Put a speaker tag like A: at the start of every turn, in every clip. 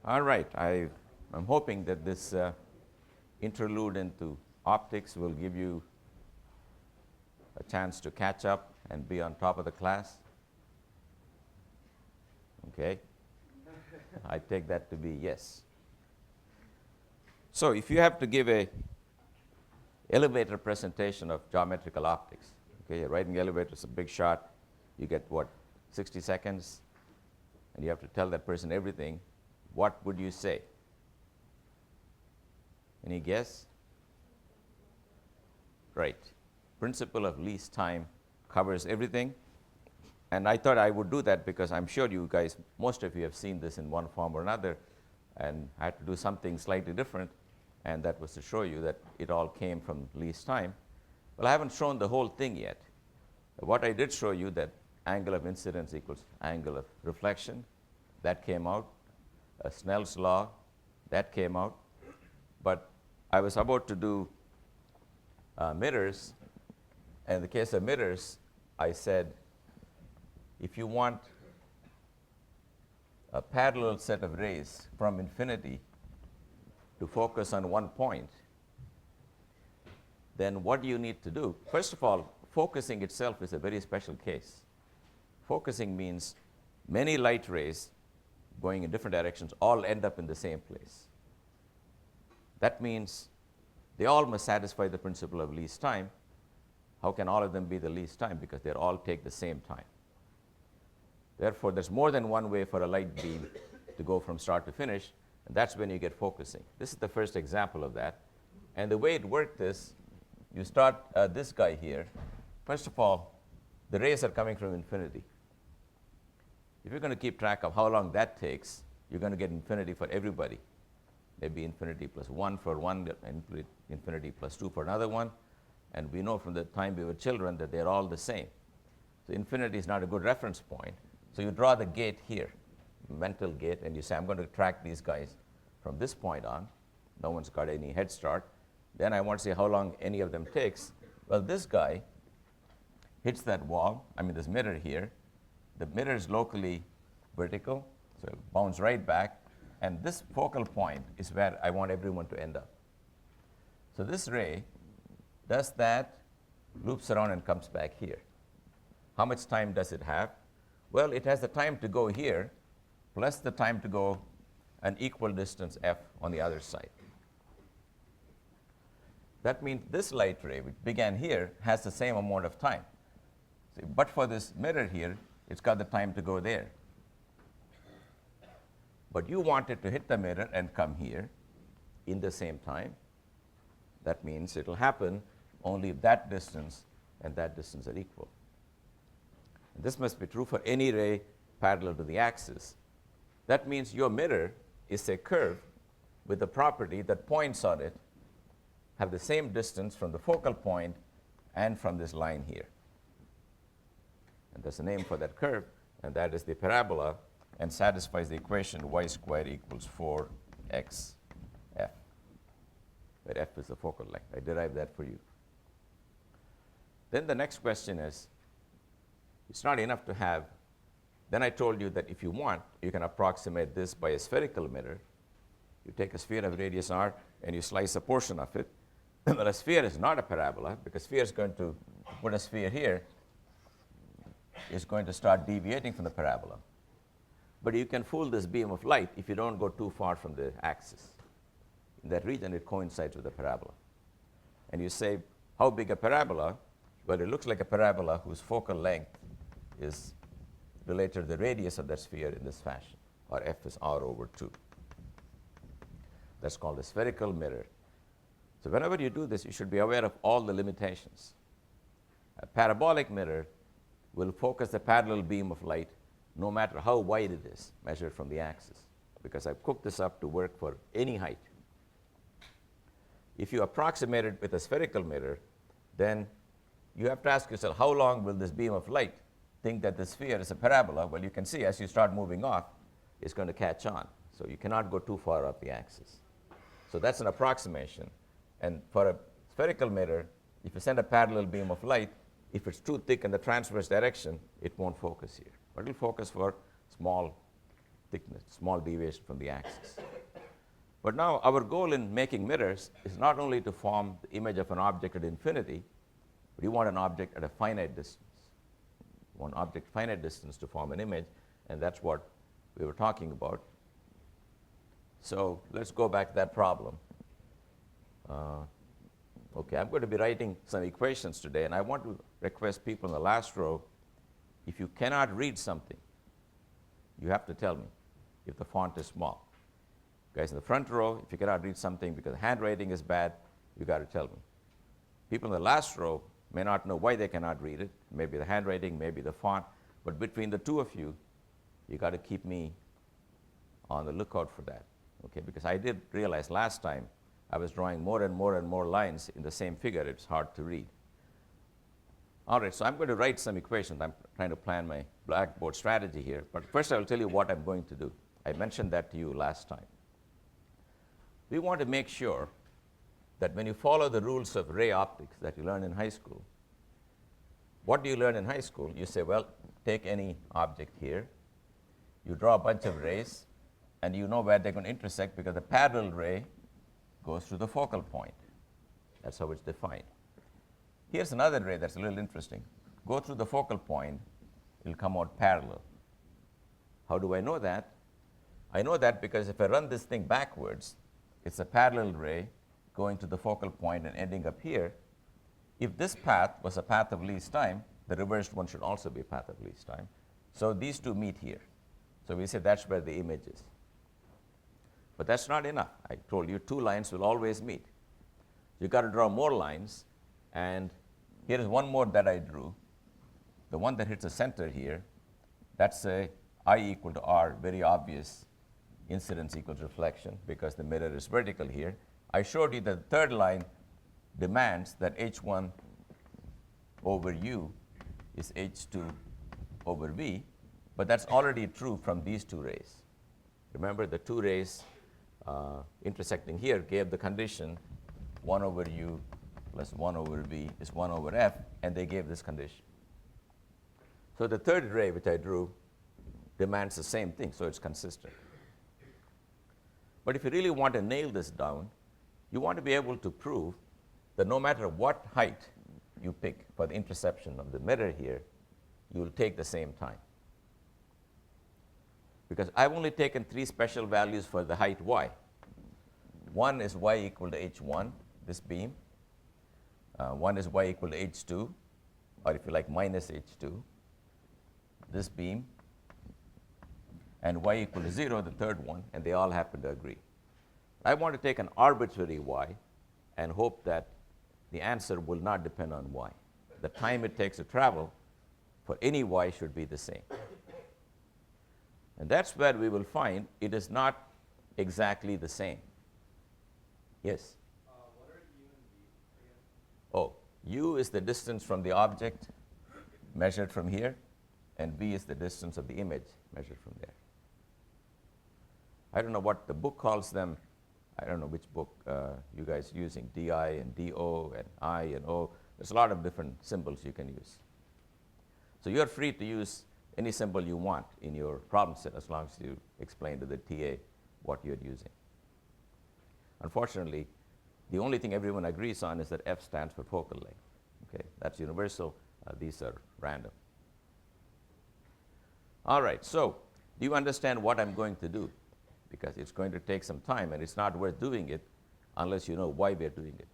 A: All right, I'm hoping that this interlude into optics will give you a chance to catch up and be on top of the class. Okay? I take that to be yes. So if you have to give a elevator presentation of geometrical optics, okay, you're riding the elevator, it's a big shot, you get what, 60 seconds, and you have to tell that person everything, what would you say? Any guess? Right. Principle of least time covers everything. And I thought I would do that because I'm sure you guys, most of you have seen this in one form or another, and I had to do something slightly different, and that was to show you that it all came from least time. Well, I haven't shown the whole thing yet. What I did show you, that angle of incidence equals angle of reflection, that came out. Snell's law, that came out. But I was about to do mirrors, and in the case of mirrors, I said, if you want a parallel set of rays from infinity to focus on one point, then what do you need to do? First of all, focusing itself is a very special case. Focusing means many light rays going in different directions all end up in the same place. That means they all must satisfy the principle of least time. How can all of them be the least time? Because they all take the same time. Therefore, there's more than one way for a light beam to go from start to finish, and that's when you get focusing. This is the first example of that. And the way it worked is, you start this guy here. First of all, the rays are coming from infinity. If you're going to keep track of how long that takes, you're going to get infinity for everybody. Maybe infinity plus 1 for one, infinity plus 2 for another one. And we know from the time we were children that they're all the same. So infinity is not a good reference point. So you draw the gate here, mental gate, and you say, I'm going to track these guys from this point on. No one's got any head start. Then I want to see how long any of them takes. Well, this guy hits that wall, this mirror here. The mirror is locally vertical, so it bounces right back. And this focal point is where I want everyone to end up. So this ray does that, loops around, and comes back here. How much time does it have? Well, it has the time to go here, plus the time to go an equal distance f on the other side. That means this light ray, which began here, has the same amount of time. See, but for this mirror here, it's got the time to go there. But you want it to hit the mirror and come here in the same time. That means it'll happen only if that distance and that distance are equal. And this must be true for any ray parallel to the axis. That means your mirror is a curve with the property that points on it have the same distance from the focal point and from this line here. And there's a name for that curve, and that is the parabola, and satisfies the equation y squared equals 4xf, where f is the focal length. I derived that for you. Then the next question is, it's not enough to have, then I told you that if you want, you can approximate this by a spherical mirror. You take a sphere of radius r, and you slice a portion of it. But a sphere is not a parabola, because sphere is going to put a sphere here, is going to start deviating from the parabola. But you can fool this beam of light if you don't go too far from the axis. In that region, it coincides with the parabola. And you say, how big a parabola? Well, it looks like a parabola whose focal length is related to the radius of that sphere in this fashion, or f is r over 2. That's called a spherical mirror. So whenever you do this, you should be aware of all the limitations. A parabolic mirror will focus the parallel beam of light no matter how wide it is, measured from the axis, because I've cooked this up to work for any height. If you approximate it with a spherical mirror, then you have to ask yourself, how long will this beam of light think that the sphere is a parabola? Well, you can see as you start moving off, it's going to catch on. So you cannot go too far off the axis. So that's an approximation. And for a spherical mirror, if you send a parallel beam of light, if it's too thick in the transverse direction, it won't focus here. But it'll focus for small thickness, small deviation from the axis. But now our goal in making mirrors is not only to form the image of an object at infinity, but you want an object at a finite distance. One object finite distance to form an image, and that's what we were talking about. So let's go back to that problem. Okay, I'm going to be writing some equations today, and I want to request people in the last row, if you cannot read something, you have to tell me if the font is small. Guys in the front row, if you cannot read something because the handwriting is bad, you got to tell me. People in the last row may not know why they cannot read it. Maybe the handwriting, maybe the font, but between the two of you, you got to keep me on the lookout for that, okay? Because I did realize last time I was drawing more and more and more lines in the same figure. It's hard to read. All right, so I'm going to write some equations. I'm trying to plan my blackboard strategy here. But first I will tell you what I'm going to do. I mentioned that to you last time. We want to make sure that when you follow the rules of ray optics that you learn in high school, what do you learn in high school? You say, well, take any object here. You draw a bunch of rays, and you know where they're going to intersect because the parallel ray goes through the focal point. That's how it's defined. Here's another ray that's a little interesting. Go through the focal point, it'll come out parallel. How do I know that? I know that because if I run this thing backwards, it's a parallel ray going to the focal point and ending up here. If this path was a path of least time, the reversed one should also be a path of least time. So these two meet here. So we say that's where the image is. But that's not enough. I told you two lines will always meet. You got to draw more lines, and here is one more that I drew. The one that hits the center here, that's a I equal to R, very obvious incidence equals reflection because the mirror is vertical here. I showed you that the third line demands that H1 over U is H2 over V, but that's already true from these two rays. Remember, the two rays intersecting here gave the condition 1 over U plus 1 over V is 1 over F, and they gave this condition. So the third ray, which I drew, demands the same thing, so it's consistent. But if you really want to nail this down, you want to be able to prove that no matter what height you pick for the interception of the mirror here, you will take the same time. Because I've only taken 3 special values for the height y. One is y equal to h1, this beam. One is y equal to h2, or if you like, minus h2, this beam. And y equal to 0, the third one, and they all happen to agree. I want to take an arbitrary y and hope that the answer will not depend on y. The time it takes to travel for any y should be the same. And that's where we will find it is not exactly the same. Yes?
B: What are U and V again?
A: Oh, u is the distance from the object measured from here, and v is the distance of the image measured from there. I don't know what the book calls them. I don't know which book you guys are using, DI and DO and I and O. There's a lot of different symbols you can use. So you're free to use any symbol you want in your problem set as long as you explain to the TA what you're using. Unfortunately, the only thing everyone agrees on is that F stands for focal length. Okay, that's universal. These are random. All right, so do you understand what I'm going to do? Because it's going to take some time, and it's not worth doing it unless you know why we're doing it.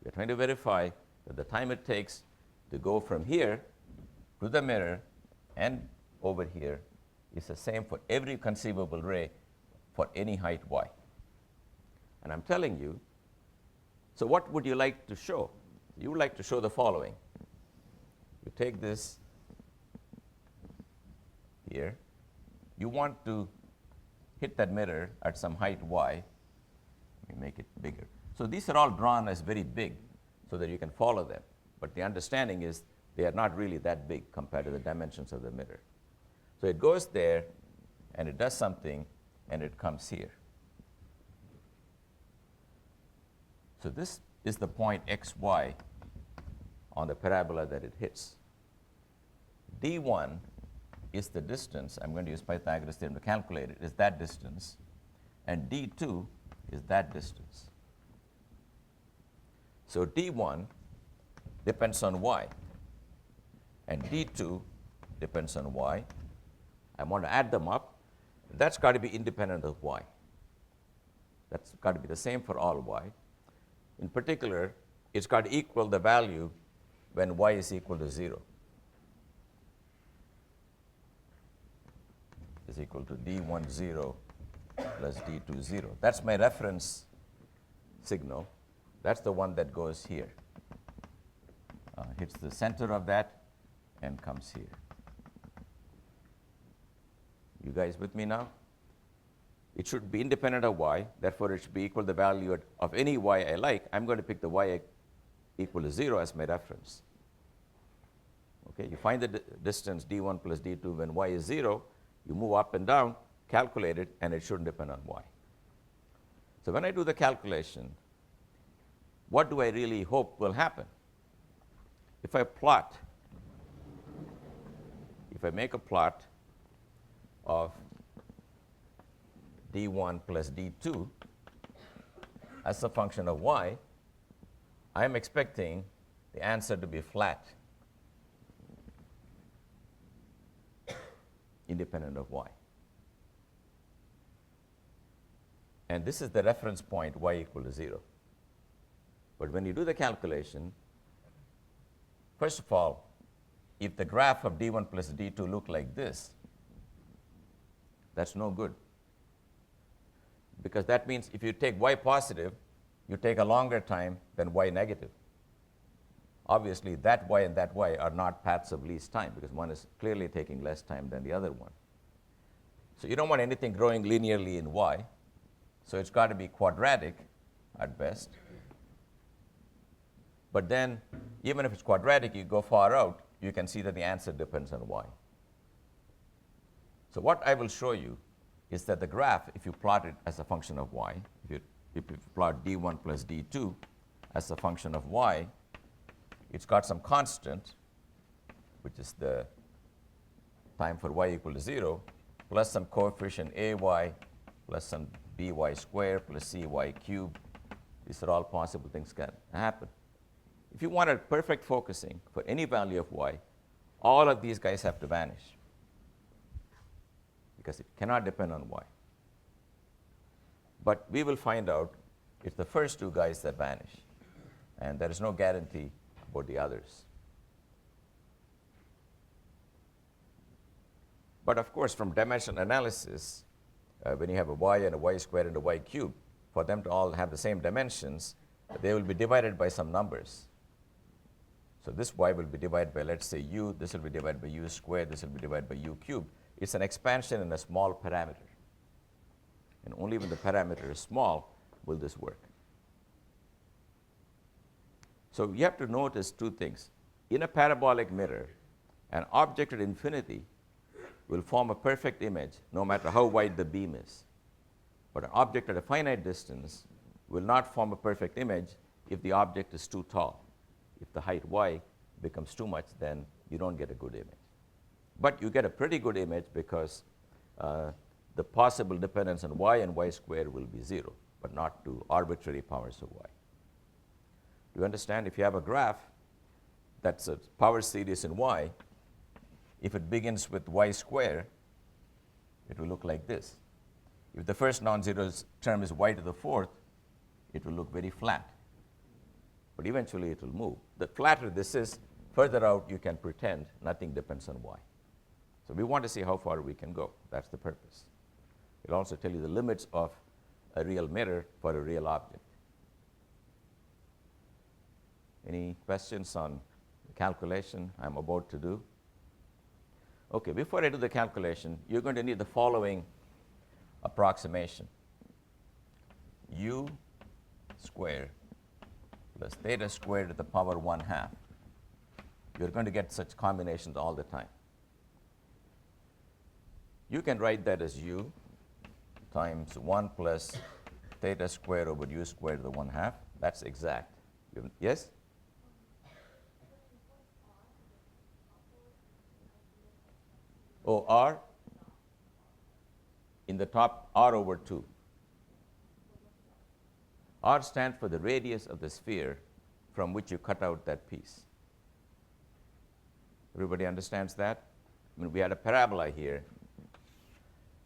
A: We're trying to verify that the time it takes to go from here to the mirror and over here is the same for every conceivable ray for any height y. And I'm telling you, so what would you like to show? You would like to show the following. You take this here. You want to hit that mirror at some height y. Let me make it bigger. So these are all drawn as very big so that you can follow them. But the understanding is they are not really that big compared to the dimensions of the mirror. So it goes there, and it does something, and it comes here. So this is the point xy on the parabola that it hits. D1 is the distance. I'm going to use Pythagoras theorem to calculate it. Is that distance. And d2 is that distance. So d1 depends on y. And d2 depends on y. I want to add them up. That's got to be independent of y. That's got to be the same for all y. In particular, it's got to equal the value when y is equal to 0. Is equal to d1 0 plus d2 0. That's my reference signal. That's the one that goes here. Hits the center of that and comes here. You guys with me now? It should be independent of y, therefore it should be equal to the value of any y I like. I'm going to pick the y equal to 0 as my reference. Okay, you find the distance d1 plus d2 when y is 0, you move up and down, calculate it, and it shouldn't depend on y. So when I do the calculation, what do I really hope will happen? If I make a plot of d1 plus d2 as a function of y, I am expecting the answer to be flat, independent of y. And this is the reference point, y equal to 0. But when you do the calculation, first of all, if the graph of d1 plus d2 look like this, that's no good. Because that means if you take y positive, you take a longer time than y negative. Obviously, that y and that y are not paths of least time because one is clearly taking less time than the other one. So you don't want anything growing linearly in y. So it's got to be quadratic at best. But then, even if it's quadratic, you go far out, you can see that the answer depends on y. So what I will show you is that the graph, if you plot it as a function of y, if you plot d1 plus d2 as a function of y, it's got some constant, which is the time for y equal to 0, plus some coefficient ay, plus some by squared, plus cy cubed. These are all possible things can happen. If you wanted perfect focusing for any value of y, all of these guys have to vanish because it cannot depend on y. But we will find out it's the first two guys that vanish, and there is no guarantee about the others. But of course, from dimension analysis, when you have a y and a y squared and a y cubed, for them to all have the same dimensions, they will be divided by some numbers. So this y will be divided by, let's say, u. This will be divided by u squared. This will be divided by u cubed. It's an expansion in a small parameter. And only when the parameter is small will this work. So you have to notice two things. In a parabolic mirror, an object at infinity will form a perfect image no matter how wide the beam is. But an object at a finite distance will not form a perfect image if the object is too tall. If the height y becomes too much, then you don't get a good image. But you get a pretty good image because the possible dependence on y and y squared will be 0, but not to arbitrary powers of y. Do you understand? If you have a graph that's a power series in y, if it begins with y squared, it will look like this. If the first non-zero term is y to the fourth, it will look very flat. But eventually it will move. The flatter this is, further out you can pretend nothing depends on y. So we want to see how far we can go. That's the purpose. It'll also tell you the limits of a real mirror for a real object. Any questions on the calculation I'm about to do? Okay, before I do the calculation, you're going to need the following approximation. U squared plus theta squared to the power 1/2. You're going to get such combinations all the time. You can write that as u times 1 plus theta squared over u squared to the 1/2. That's exact. Yes? Oh, r in the top, r over 2. R stands for the radius of the sphere from which you cut out that piece. Everybody understands that? I mean, we had a parabola here,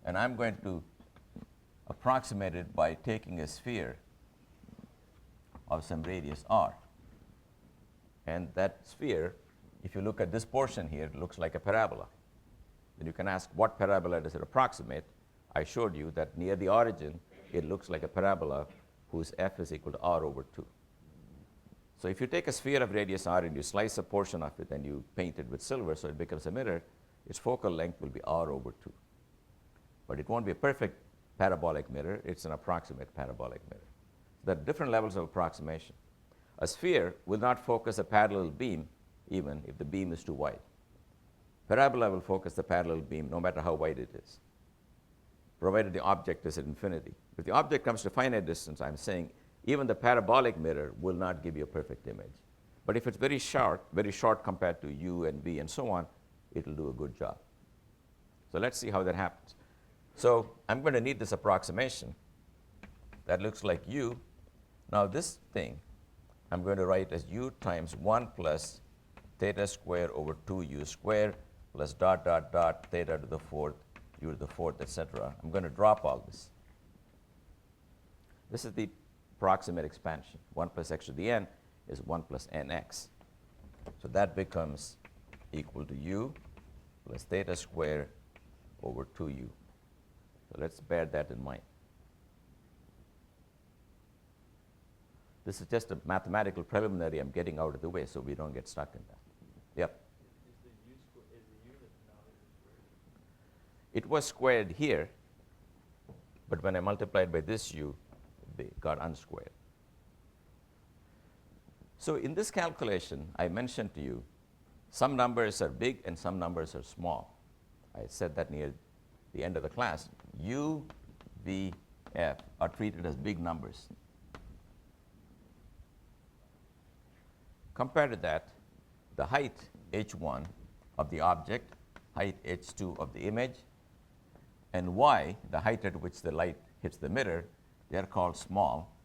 A: and I'm going to approximate it by taking a sphere of some radius r. And that sphere, if you look at this portion here, it looks like a parabola. Then you can ask, what parabola does it approximate? I showed you that near the origin, it looks like a parabola whose f is equal to r over 2. So if you take a sphere of radius r and you slice a portion of it and you paint it with silver so it becomes a mirror, its focal length will be r over 2. But it won't be a perfect parabolic mirror. It's an approximate parabolic mirror. There are different levels of approximation. A sphere will not focus a parallel beam even if the beam is too wide. Parabola will focus the parallel beam no matter how wide it is, provided the object is at infinity. If the object comes to finite distance, I'm saying even the parabolic mirror will not give you a perfect image. But if it's very short compared to u and v and so on, it will do a good job. So let's see how that happens. So I'm going to need this approximation that looks like u. Now this thing I'm going to write as u times 1 plus theta square over 2u square plus dot dot dot theta to the fourth, u to the fourth, etc. I'm going to drop all this. This is the approximate expansion. 1 plus x to the n is 1 plus nx. So that becomes equal to u plus theta square over 2u. So let's bear that in mind. This is just a mathematical preliminary I'm getting out of the way so we don't get stuck in that. Yep.
B: Is the u the denominator squared?
A: It was squared here, but when I multiplied by this u, it got unsquared. So in this calculation, I mentioned to you, some numbers are big and some numbers are small. I said that near the end of the class. U, V, F are treated as big numbers. Compared to that, the height h1 of the object, height h2 of the image, and y, the height at which the light hits the mirror, they are called small.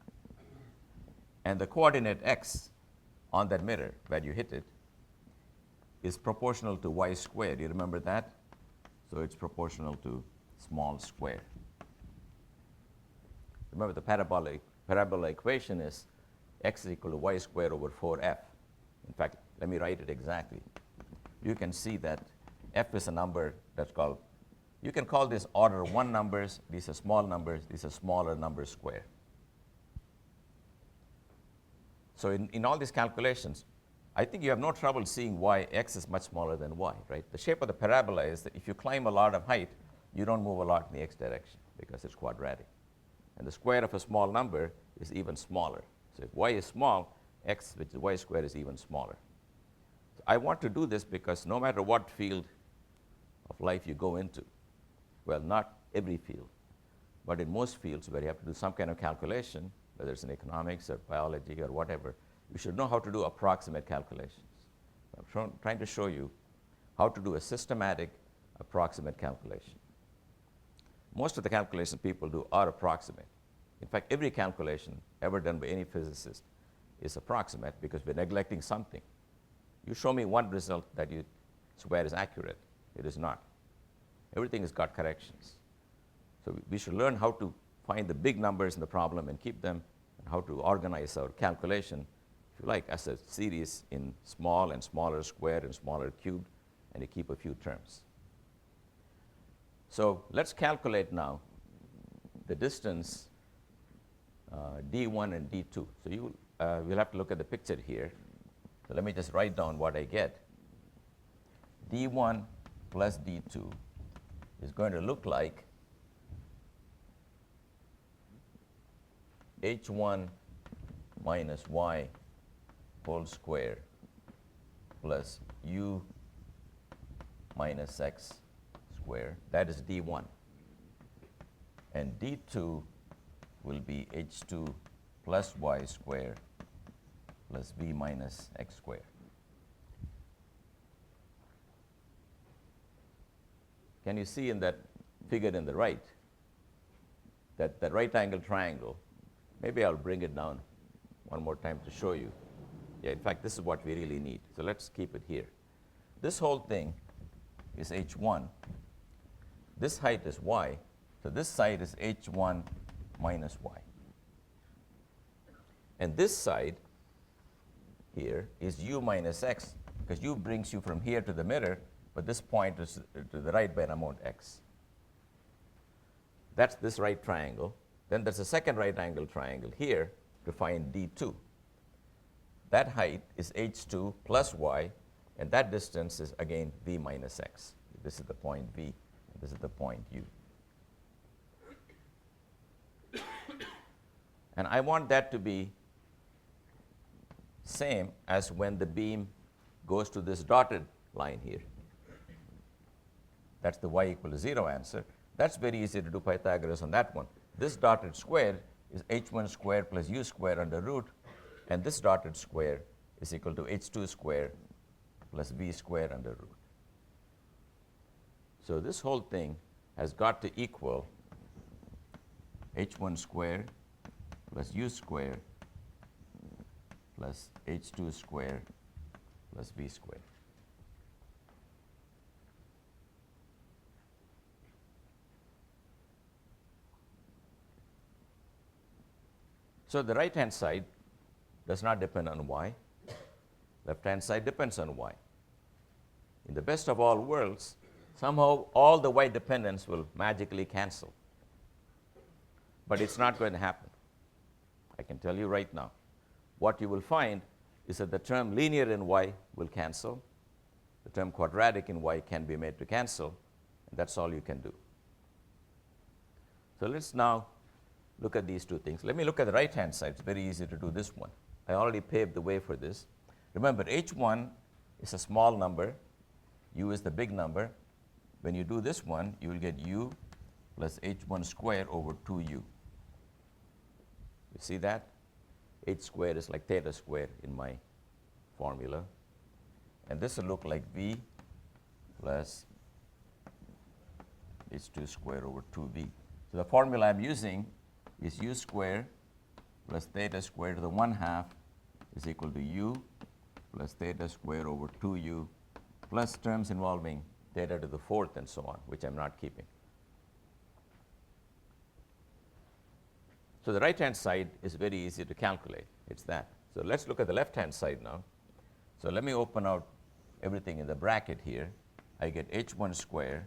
A: And the coordinate x on that mirror where you hit it is proportional to y squared. You remember that? So it's proportional to small square. Remember the parabola equation is x is equal to y squared over 4f. In fact, let me write it exactly. You can see that f is a number that's called, you can call this order 1 numbers. These are small numbers. These are smaller numbers square. So in all these calculations, I think you have no trouble seeing why x is much smaller than y, right? The shape of the parabola is that if you climb a lot of height, you don't move a lot in the x direction because it's quadratic. And the square of a small number is even smaller. So if y is small, x, which is y squared, is even smaller. So I want to do this because no matter what field of life you go into, well, not every field, but in most fields where you have to do some kind of calculation, whether it's in economics or biology or whatever, you should know how to do approximate calculations. I'm trying to show you how to do a systematic approximate calculation. Most of the calculations people do are approximate. In fact, every calculation ever done by any physicist is approximate because we're neglecting something. You show me one result that you swear is accurate. It is not. Everything has got corrections. So we should learn how to find the big numbers in the problem and keep them, and how to organize our calculation, if you like, as a series in small and smaller squared and smaller cubed, and you keep a few terms. So let's calculate now the distance d1 and d2. So we'll have to look at the picture here. So let me just write down what I get. d1 plus d2 is going to look like h1 minus y whole square plus u minus x square. That is d1. And d2 will be h2 plus y square plus v minus x square. can you see in that figure in the right, that right angle triangle? Maybe I'll bring it down one more time to show you. Yeah, in fact, this is what we really need. So let's keep it here. This whole thing is h1. This height is y. So this side is h1 minus y. And this side here is u minus x, because u brings you from here to the mirror, but this point is to the right by an amount x. That's this right triangle. Then there's a second right angle triangle here to find d2. That height is h2 plus y, and that distance is again v minus x. This is the point v, and this is the point u. And I want that to be same as when the beam goes to this dotted line here. That's the y equal to 0 answer. That's very easy to do Pythagoras on that one. This dotted square is h1 squared plus u squared under root, and this dotted square is equal to h2 squared plus v squared under root. So this whole thing has got to equal h1 squared plus u squared plus h2 squared plus v squared. So the right-hand side does not depend on y. Left-hand side depends on y. In the best of all worlds, somehow all the y dependence will magically cancel. But it's not going to happen. I can tell you right now. What you will find is that the term linear in y will cancel. The term quadratic in y can be made to cancel, and that's all you can do. So let's now look at these two things. Let me look at the right-hand side. It's very easy to do this one. I already paved the way for this. Remember, h1 is a small number. U is the big number. When you do this one, you will get u plus h1 squared over 2u. You see that? H squared is like theta squared in my formula. And this will look like v plus h2 squared over 2v. So the formula I'm using is u squared plus theta squared to the 1/2 is equal to u plus theta squared over 2u plus terms involving theta to the 4th and so on, which I'm not keeping. So the right-hand side is very easy to calculate. It's that. So let's look at the left-hand side now. So let me open out everything in the bracket here. I get h1 squared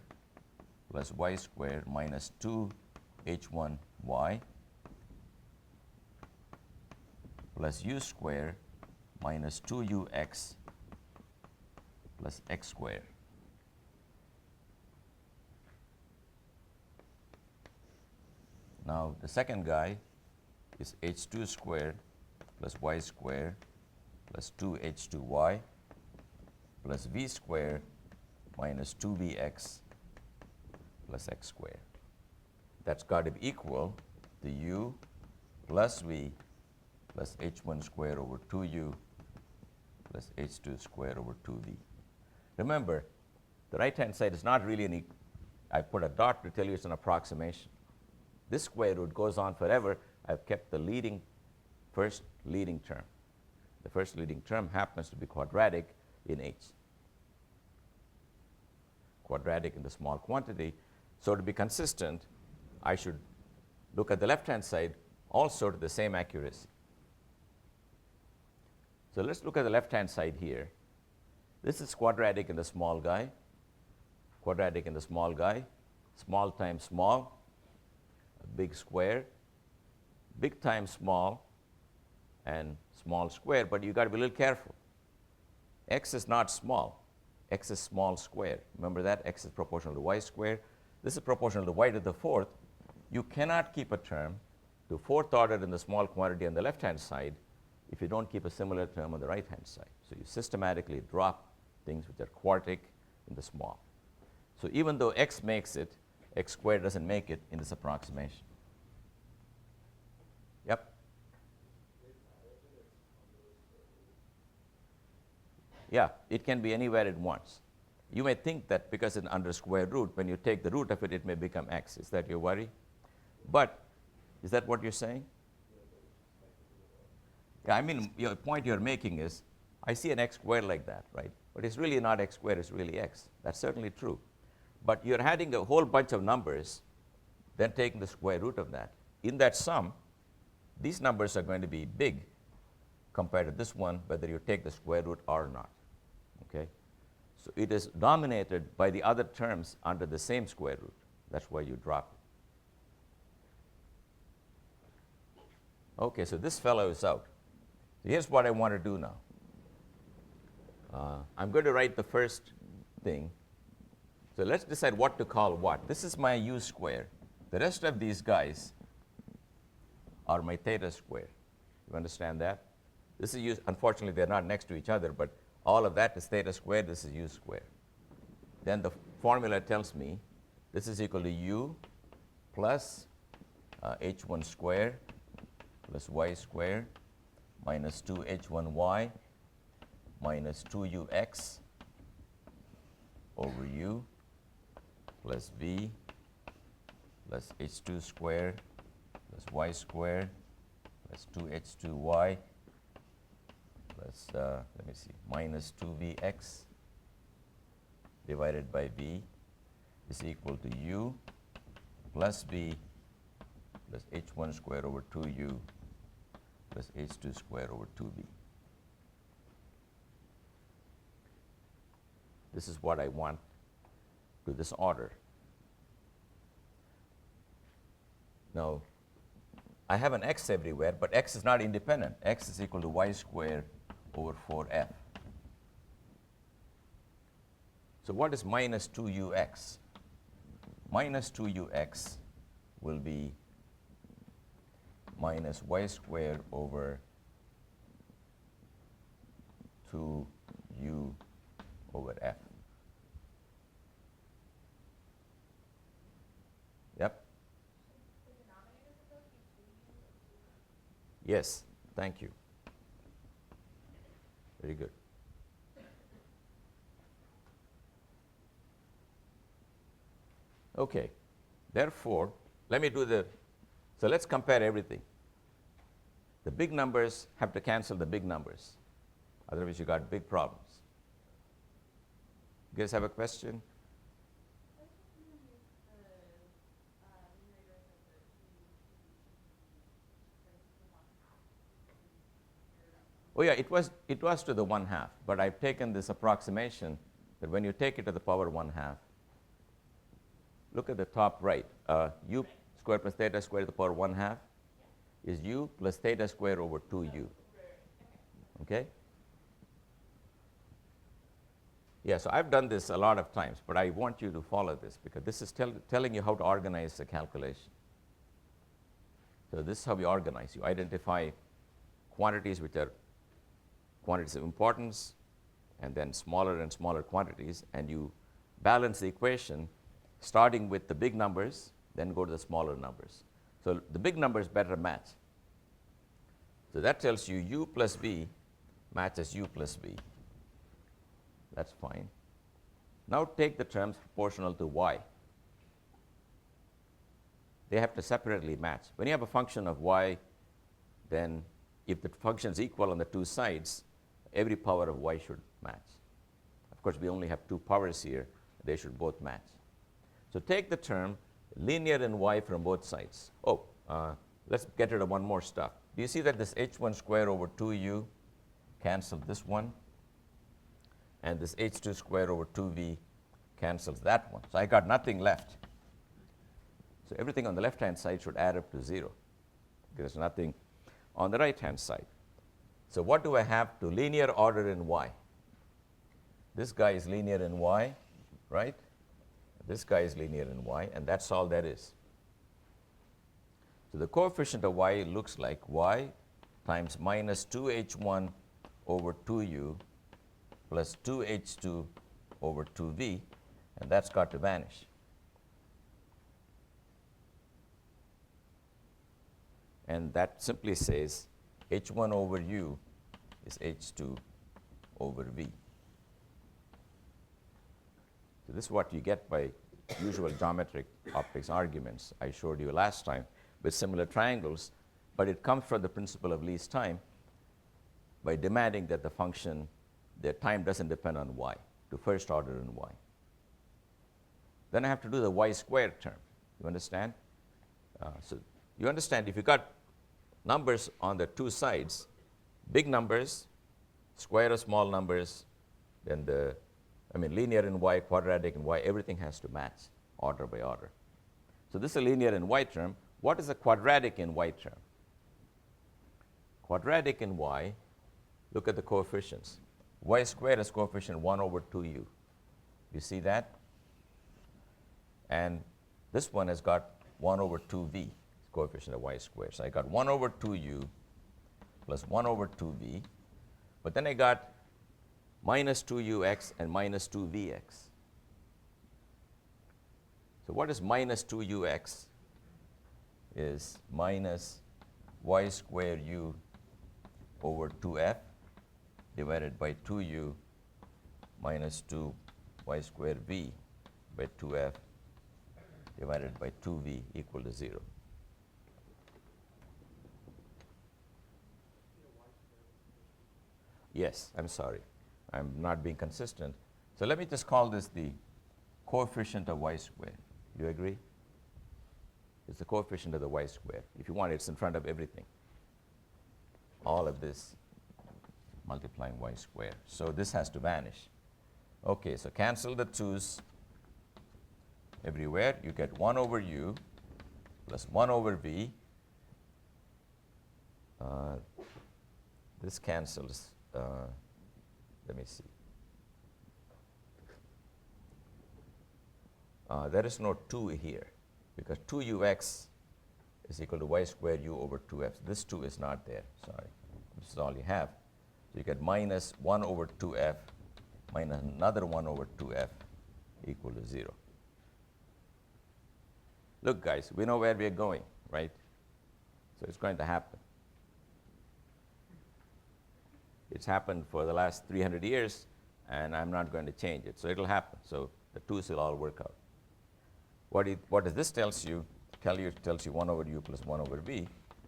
A: plus y squared minus 2h1y plus u squared minus 2ux plus x squared. Now the second guy is h2 squared plus y squared plus 2h2y plus v squared minus 2vx plus x squared. That's got to be equal to u plus v plus h1 squared over 2u plus h2 squared over 2v. Remember, the right-hand side is not really an I put a dot to tell you it's an approximation. This square root goes on forever. I've kept the first leading term. The first leading term happens to be quadratic in h. Quadratic in the small quantity. So to be consistent, I should look at the left-hand side also to the same accuracy. So let's look at the left-hand side here. This is quadratic in the small guy, quadratic in the small guy, small times small, a big square, big times small, and small square, but you've got to be a little careful. X is not small. X is small square. Remember that? X is proportional to y squared. This is proportional to y to the 4th. You cannot keep a term to 4th order in the small quantity on the left-hand side if you don't keep a similar term on the right-hand side. So you systematically drop things which are quartic in the small. So even though x makes it, x squared doesn't make it in this approximation. Yep? Yeah, it can be anywhere it wants. You may think that because it's under square root, when you take the root of it, it may become x. Is that your worry? But is that what you're saying? Yeah, I mean, your point you're making is, I see an x squared like that, right? But it's really not x squared, it's really x. That's certainly true. But you're adding a whole bunch of numbers, then taking the square root of that. In that sum, these numbers are going to be big compared to this one, whether you take the square root or not. Okay? So it is dominated by the other terms under the same square root. That's why you drop it. Okay, so this fellow is out. So here's what I want to do now. I'm going to write the first thing. So let's decide what to call what. This is my u square. The rest of these guys are my theta square. You understand that? This is u. Unfortunately, they're not next to each other, but all of that is theta squared. This is u squared. Then the formula tells me this is equal to u plus h1 squared plus y squared minus 2h1y minus 2ux over u plus v plus h2 squared plus y squared plus 2h2y plus, let me see, minus 2vx divided by v is equal to u plus v plus h1 squared over 2u plus h2 squared over 2v. This is what I want to this order. Now, I have an x everywhere, but x is not independent. X is equal to y squared over 4f. So what is minus 2ux? Minus 2ux will be minus y squared over 2u over f. Yep. Yes, thank you. Very good. Okay, therefore, let me do the, so let's compare everything. The big numbers have to cancel the big numbers. Otherwise, you got big problems. You guys have a question? Oh yeah, it was to the 1/2, but I've taken this approximation that when you take it to the power 1/2, look at the top right. U squared plus theta squared to the power 1/2 is u plus theta squared over 2u. Okay? Yeah, so I've done this a lot of times, but I want you to follow this because this is telling you how to organize the calculation. So this is how we organize. You identify quantities which are quantities of importance, and then smaller and smaller quantities, and you balance the equation starting with the big numbers, then go to the smaller numbers. So the big numbers better match. So that tells you u plus v matches u plus v. That's fine. Now take the terms proportional to y. They have to separately match. When you have a function of y, then if the function is equal on the two sides, every power of y should match. Of course, we only have two powers here. They should both match. So take the term linear in y from both sides. Oh, let's get rid of one more stuff. Do you see that this h1 squared over 2u cancels this one? And this h2 squared over 2v cancels that one. So I got nothing left. So everything on the left-hand side should add up to 0. There's nothing on the right-hand side. So what do I have to linear order in y? This guy is linear in y, right? This guy is linear in y, and that's all there is. So the coefficient of y looks like y times minus 2h1 over 2u plus 2h2 over 2v, and that's got to vanish. And that simply says h1 over u is h2 over v. So this is what you get by usual geometric optics arguments I showed you last time with similar triangles, but it comes from the principle of least time by demanding that the function, the time doesn't depend on y, to first order in y. Then I have to do the y squared term. You understand? So you understand if you got numbers on the two sides, big numbers, square of small numbers, then linear in y, quadratic in y, everything has to match order by order. So this is a linear in y term. What is a quadratic in y term? Quadratic in y, look at the coefficients. Y squared has coefficient 1 over 2u. You see that? And this one has got 1 over 2v, coefficient of y squared. So I got 1 over 2u plus 1 over 2v. But then I got minus 2ux and minus 2vx. So what is minus 2ux? Is minus y squared u over 2f divided by 2u minus 2 y squared v by 2f divided by 2v equal to 0. Yes, I'm sorry. I'm not being consistent. So let me just call this the coefficient of y squared. You agree? It's the coefficient of the y squared. If you want, it's in front of everything. All of this multiplying y squared. So this has to vanish. Okay, so cancel the 2's everywhere. You get 1 over u plus 1 over v. This cancels. Let me see. There is no 2 here because 2ux is equal to y squared u over 2f. This 2 is not there. Sorry. This is all you have. So you get minus 1 over 2f minus another 1 over 2f equal to 0. Look, guys, we know where we are going, right? So it's going to happen. It's happened for the last 300 years, and I'm not going to change it. So it'll happen. So the 2's will all work out. What does this tells you? It tells you 1 over u plus 1 over v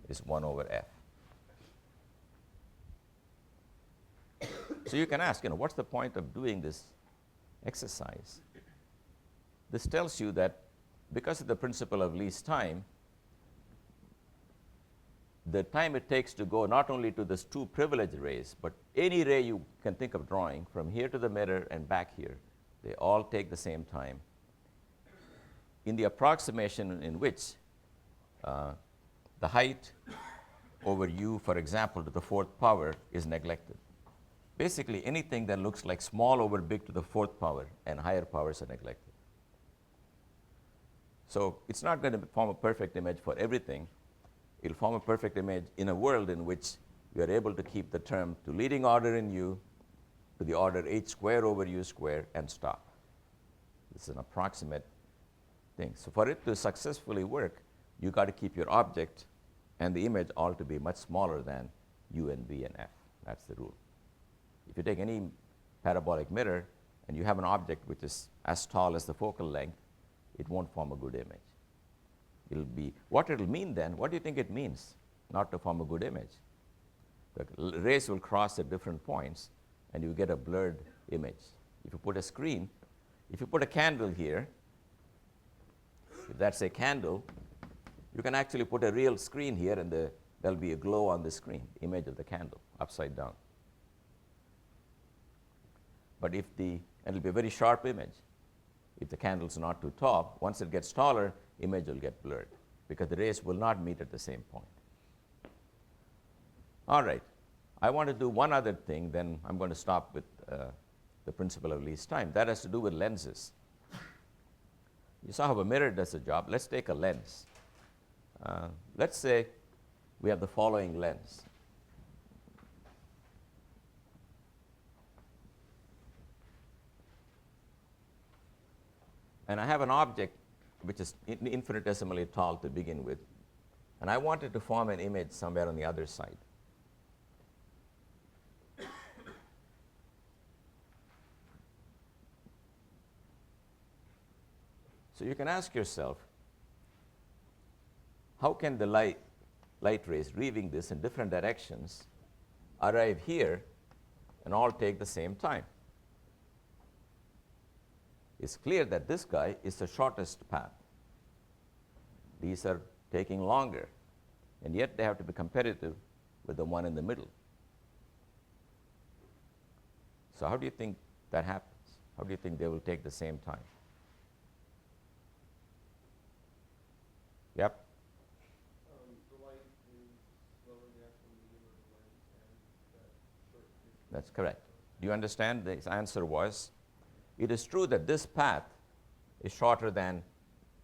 A: is 1 over f. So you can ask, what's the point of doing this exercise? This tells you that because of the principle of least time, the time it takes to go not only to these two privileged rays, but any ray you can think of drawing from here to the mirror and back here, they all take the same time. In the approximation in which the height over u, for example, to the 4th power is neglected. Basically, anything that looks like small over big to the 4th power and higher powers are neglected. So it's not going to form a perfect image for everything. It'll form a perfect image in a world in which we are able to keep the term to leading order in u to the order h squared over u squared and stop. This is an approximate thing. So for it to successfully work, you got to keep your object and the image all to be much smaller than u and v and f. That's the rule. If you take any parabolic mirror and you have an object which is as tall as the focal length, it won't form a good image. It'll be, what it'll mean then, what do you think it means not to form a good image? The rays will cross at different points and you get a blurred image. If you put a screen, if you put a candle here, if that's a candle, you can actually put a real screen here and there'll be a glow on the screen, image of the candle, upside down. But and it'll be a very sharp image. If the candle's not too tall, once it gets taller, image will get blurred because the rays will not meet at the same point. All right, I want to do one other thing, then I'm going to stop with the principle of least time. That has to do with lenses. You saw how a mirror does the job. Let's take a lens. Let's say we have the following lens. And I have an object which is infinitesimally tall to begin with, and I wanted to form an image somewhere on the other side. So you can ask yourself, how can the light rays reading this in different directions arrive here and all take the same time? It's clear that this guy is the shortest path. These are taking longer, and yet they have to be competitive with the one in the middle. So how do you think that happens? How do you think they will take the same time? Yep.
B: The light is slower than the actual medium of the lens, and that short distance.
A: That's correct. Do you understand? The answer was, it is true that this path is shorter than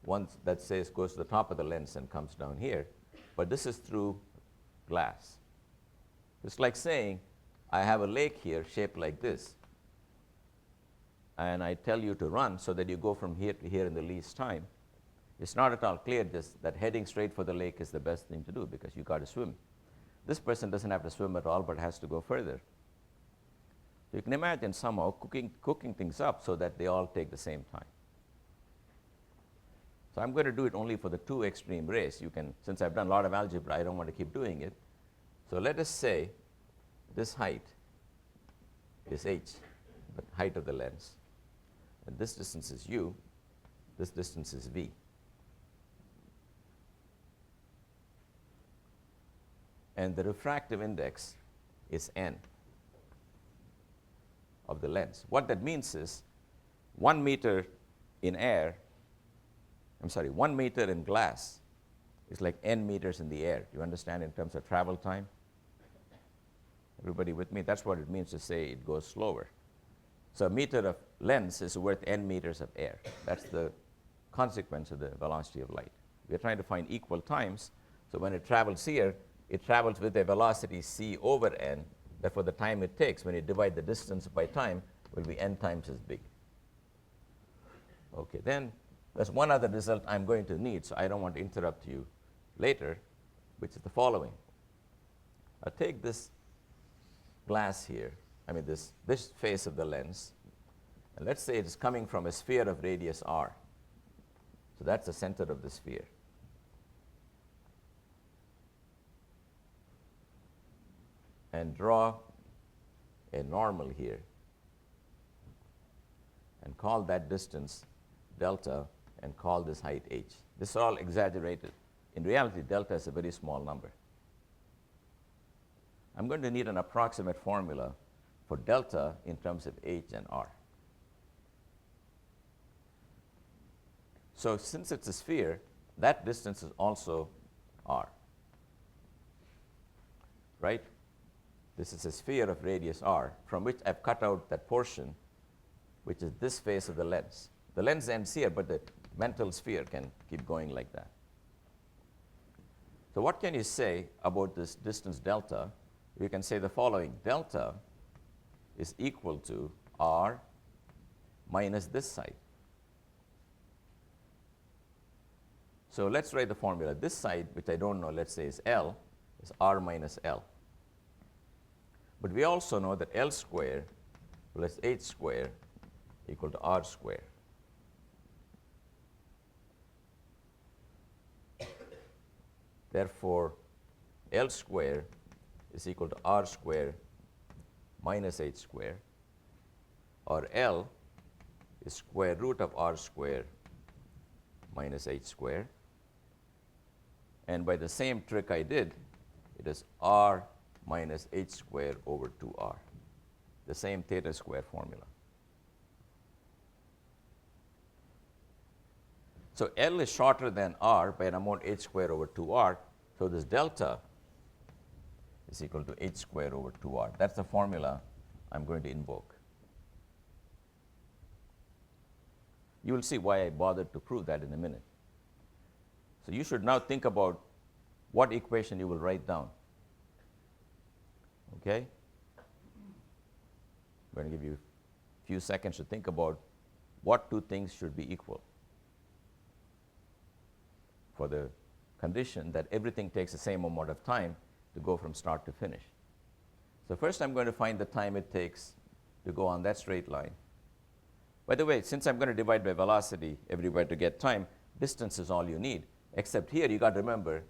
A: one that says goes to the top of the lens and comes down here, but this is through glass. It's like saying, I have a lake here shaped like this, and I tell you to run so that you go from here to here in the least time. It's not at all clear that heading straight for the lake is the best thing to do, because you got to swim. This person doesn't have to swim at all, but has to go further. So you can imagine somehow cooking things up so that they all take the same time. So I'm going to do it only for the two extreme rays. You can, since I've done a lot of algebra, I don't want to keep doing it. So let us say this height is h, the height of the lens. And this distance is u, this distance is v. And the refractive index is n of the lens. What that means is 1 meter in air, 1 meter in glass is like n meters in the air. Do you understand in terms of travel time? Everybody with me? That's what it means to say it goes slower. So a meter of lens is worth n meters of air. That's the consequence of the velocity of light. We're trying to find equal times. So when it travels here, it travels with a velocity c over n. Therefore, the time it takes when you divide the distance by time will be n times as big. Okay, then there's one other result I'm going to need, so I don't want to interrupt you later, which is the following. I'll take this glass here, this face of the lens, and let's say it's coming from a sphere of radius r. So that's the center of the sphere. And draw a normal here and call that distance delta and call this height h. This is all exaggerated. In reality, delta is a very small number. I'm going to need an approximate formula for delta in terms of h and r. So since it's a sphere, that distance is also r, right? This is a sphere of radius r, from which I've cut out that portion, which is this face of the lens. The lens ends here, but the mental sphere can keep going like that. So what can you say about this distance delta? You can say the following. Delta is equal to r minus this side. So let's write the formula. This side, which I don't know, let's say is L, is r minus L. But we also know that L square plus h square equal to r square. Therefore, L square is equal to r square minus h square, or L is square root of r square minus h square. And by the same trick I did, it is r minus h square over 2r, the same theta square formula. So L is shorter than r by an amount h square over 2r, so this delta is equal to h square over 2r. That's the formula I'm going to invoke. You will see why I bothered to prove that in a minute. So you should now think about what equation you will write down. Okay? I'm going to give you a few seconds to think about what two things should be equal for the condition that everything takes the same amount of time to go from start to finish. So first I'm going to find the time it takes to go on that straight line. By the way, since I'm going to divide by velocity everywhere to get time, distance is all you need. Except here, you got to remember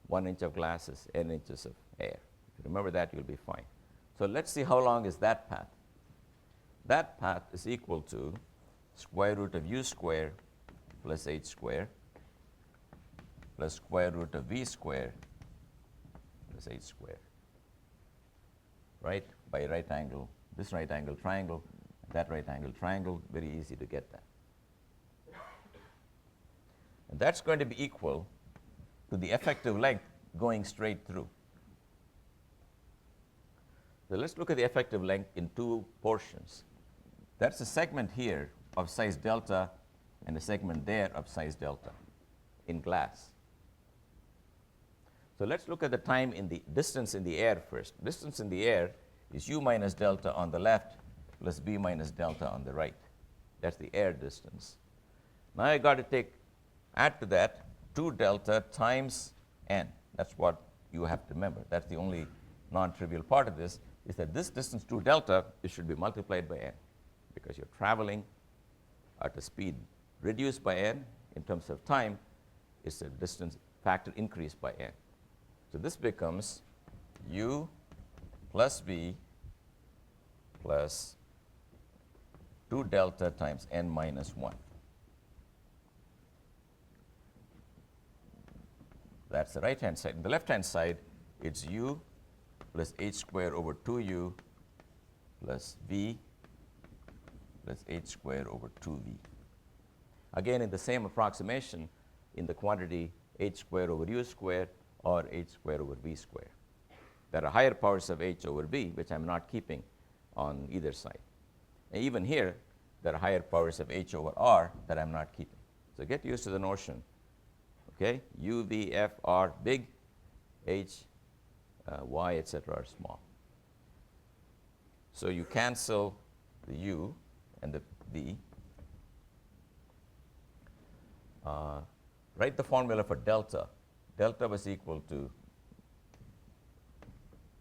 A: 1 inch of glass is n inches of air. If you remember that, you'll be fine. So let's see how long is that path. That path is equal to square root of u squared plus h squared plus square root of v squared plus h squared. Right? By right angle, this right angle triangle, that right angle triangle, very easy to get that. And that's going to be equal to the effective length going straight through. So let's look at the effective length in two portions. That's a segment here of size delta and a segment there of size delta in glass. So let's look at the time in the distance in the air first. Distance in the air is u minus delta on the left plus v minus delta on the right. That's the air distance. Now I got to add to that 2 delta times n. That's what you have to remember. That's the only non-trivial part of this, is that this distance 2 delta, it should be multiplied by n, because you're traveling at a speed reduced by n. In terms of time, it's a distance factor increased by n. So this becomes u plus v plus 2 delta times n minus 1. That's the right-hand side. On the left-hand side, it's u plus h squared over 2u plus v plus h squared over 2v. Again, in the same approximation, in the quantity h squared over u squared or h squared over v squared. There are higher powers of h over v, which I'm not keeping on either side. And even here, there are higher powers of h over r that I'm not keeping. So get used to the notion. Okay, u, v, f are big, h, y, etc. are small. So you cancel the u and the v. Write the formula for delta. Delta was equal to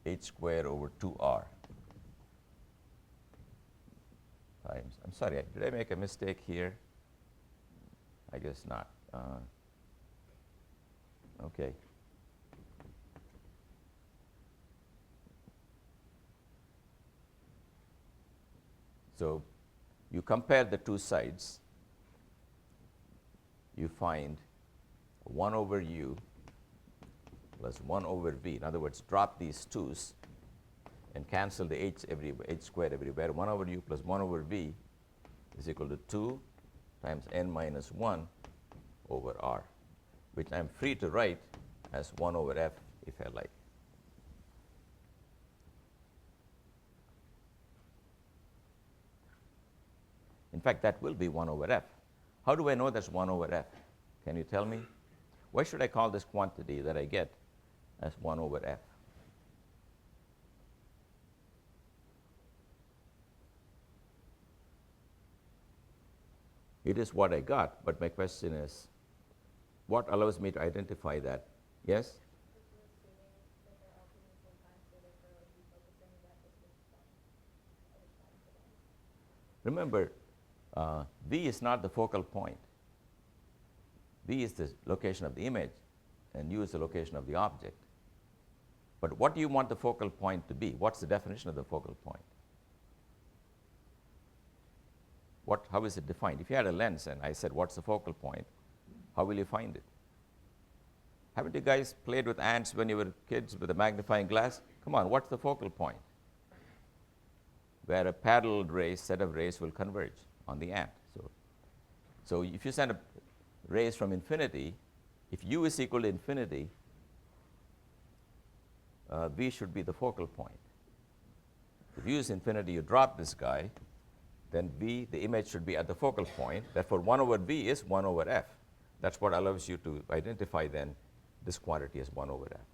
A: h squared over 2r times, I'm sorry, did I make a mistake here? I guess not. Okay. So you compare the two sides, you find 1 over u plus 1 over v. In other words, drop these 't's and cancel the h squared everywhere. 1 over u plus 1 over v is equal to 2 times n minus 1 over r, which I'm free to write as 1 over f if I like. In fact, that will be 1 over f. How do I know that's 1 over f? Can you tell me? Why should I call this quantity that I get as 1 over f? It is what I got, but my question is, what allows me to identify that? Yes? Remember, v is not the focal point. V is the location of the image, and u is the location of the object. But what do you want the focal point to be? What's the definition of the focal point? How is it defined? If you had a lens and I said, what's the focal point? How will you find it? Haven't you guys played with ants when you were kids with a magnifying glass? Come on, what's the focal point? Where a parallel set of rays will converge on the ant. So if you send rays from infinity, if u is equal to infinity, v should be the focal point. If u is infinity, you drop this guy, then v, the image should be at the focal point. Therefore, 1 over v is 1 over f. That's what allows you to identify then this quantity as 1 over f.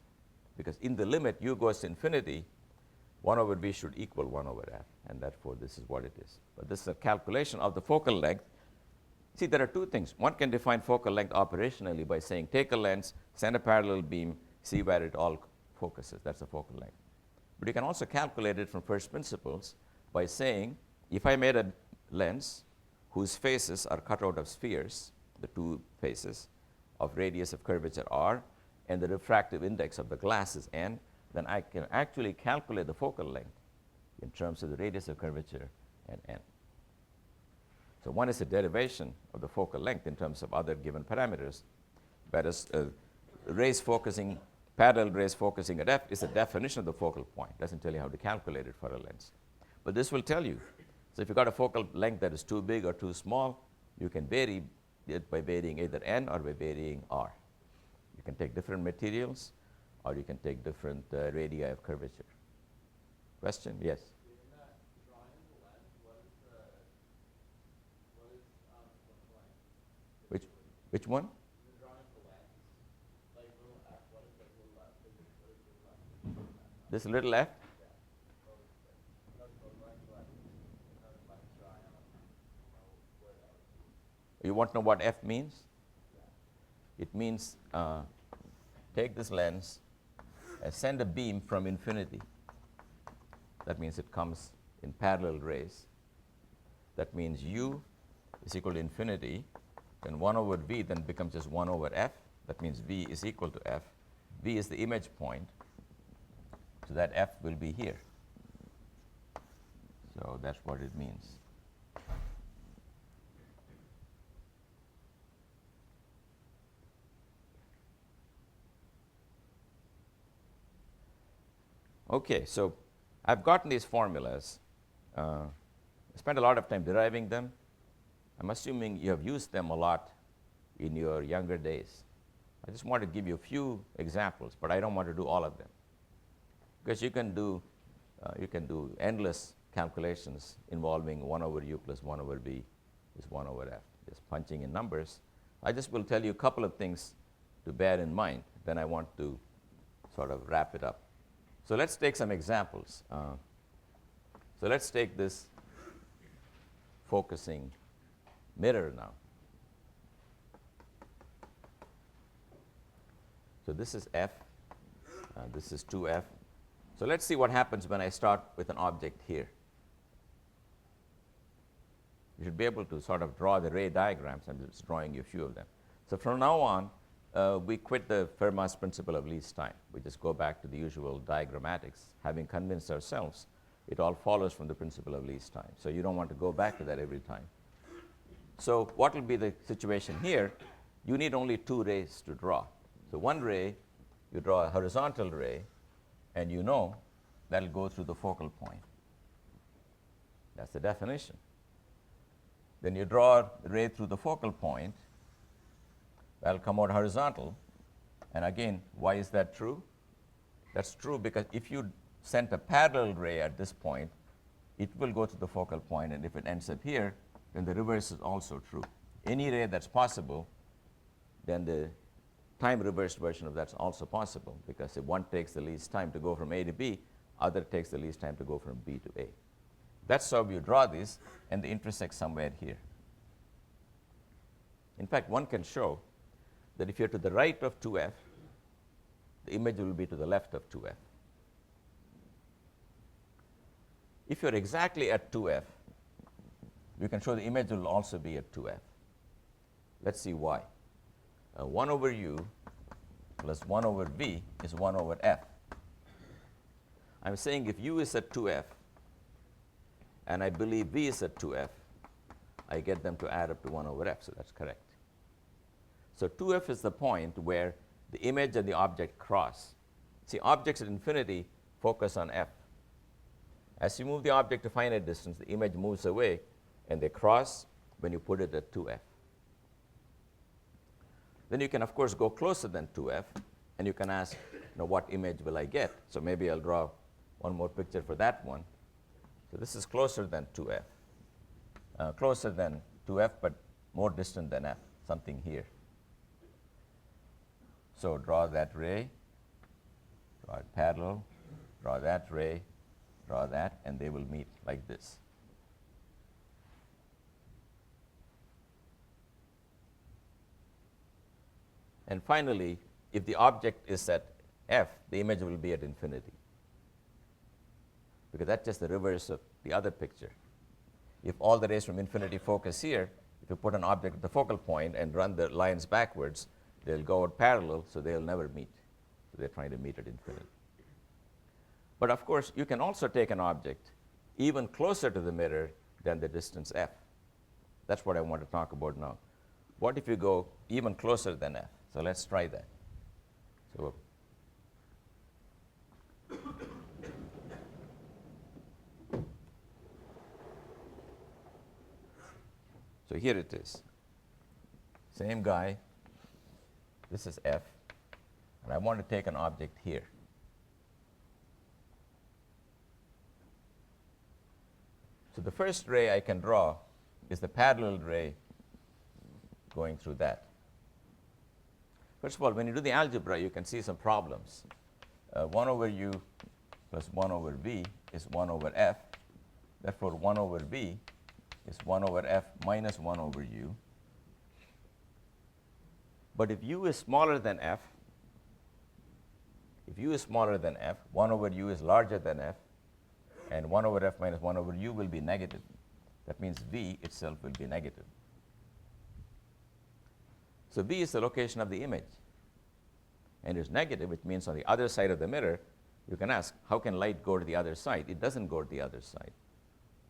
A: Because in the limit u goes to infinity, 1 over v should equal 1 over f, and therefore this is what it is. But this is a calculation of the focal length. See, there are two things. One can define focal length operationally by saying take a lens, send a parallel beam, see where it all focuses. That's the focal length. But you can also calculate it from first principles by saying, if I made a lens whose faces are cut out of spheres, the two faces of radius of curvature r, and the refractive index of the glass is n, then I can actually calculate the focal length in terms of the radius of curvature and n. So one is a derivation of the focal length in terms of other given parameters, whereas parallel rays focusing at f is a definition of the focal point. It doesn't tell you how to calculate it for a lens. But this will tell you. So if you've got a focal length that is too big or too small, you can vary it by varying either n or by varying r. You can take different materials, or you can take different radii of curvature. Question? Yes?
B: In that drawing the lens, what is the length?
A: Which one?
B: The drawing the lens, like little f, what is the little f? What is little f?
A: This little f? You want to know what f means? It means take this lens and send a beam from infinity. That means it comes in parallel rays. That means u is equal to infinity, then 1 over v then becomes just 1 over f. That means v is equal to f. V is the image point, so that f will be here. So that's what it means. Okay, so I've gotten these formulas. I spent a lot of time deriving them. I'm assuming you have used them a lot in your younger days. I just want to give you a few examples, but I don't want to do all of them, because you can do endless calculations involving 1 over u plus 1 over v is 1 over f, just punching in numbers. I just will tell you a couple of things to bear in mind. Then I want to sort of wrap it up. So let's take some examples. So let's take this focusing mirror now. So this is f, this is 2f. So let's see what happens when I start with an object here. You should be able to sort of draw the ray diagrams. I'm just drawing you a few of them. So from now on, we quit the Fermat's principle of least time. We just go back to the usual diagrammatics, having convinced ourselves it all follows from the principle of least time. So you don't want to go back to that every time. So what will be the situation here? You need only 2 rays to draw. So one ray, you draw a horizontal ray, and you know that will go through the focal point. That's the definition. Then you draw a ray through the focal point. That will come out horizontal. And again, why is that true? That's true because if you sent a parallel ray at this point, it will go to the focal point, and if it ends up here, then the reverse is also true. Any ray that's possible, then the time reversed version of that's also possible, because if one takes the least time to go from A to B, other takes the least time to go from B to A. That's how you draw these, and they intersect somewhere here. In fact, one can show that if you're to the right of 2f, the image will be to the left of 2f. If you're exactly at 2f, you can show the image will also be at 2f. Let's see why. 1 over u plus 1 over v is 1 over f. I'm saying if u is at 2f, and I believe v is at 2f, I get them to add up to 1 over f, so that's correct. So 2f is the point where the image and the object cross. See, objects at infinity focus on f. As you move the object to finite distance, the image moves away, and they cross when you put it at 2f. Then you can, of course, go closer than 2f, and you can ask, what image will I get? So maybe I'll draw one more picture for that one. So this is closer than 2f, closer than 2f, but more distant than f, something here. So draw that ray, draw it parallel, draw that ray, draw that, and they will meet like this. And finally, if the object is at f, the image will be at infinity, because that's just the reverse of the other picture. if all the rays from infinity focus here, if you put an object at the focal point and run the lines backwards, they'll go out parallel, so they'll never meet. So they're trying to meet at infinity. But of course, you can also take an object even closer to the mirror than the distance f. That's what I want to talk about now. What if you go even closer than f? So let's try that. So here it is. Same guy. This is f. And I want to take an object here. So the first ray I can draw is the parallel ray going through that. First of all, when you do the algebra, you can see some problems. 1 over u plus 1 over v is 1 over f. Therefore, 1 over v is 1 over f minus 1 over u. But if u is smaller than f, 1 over u is larger than f, and 1 over f minus 1 over u will be negative. That means v itself will be negative. So v is the location of the image. And it's negative, which means on the other side of the mirror, you can ask, how can light go to the other side? It doesn't go to the other side.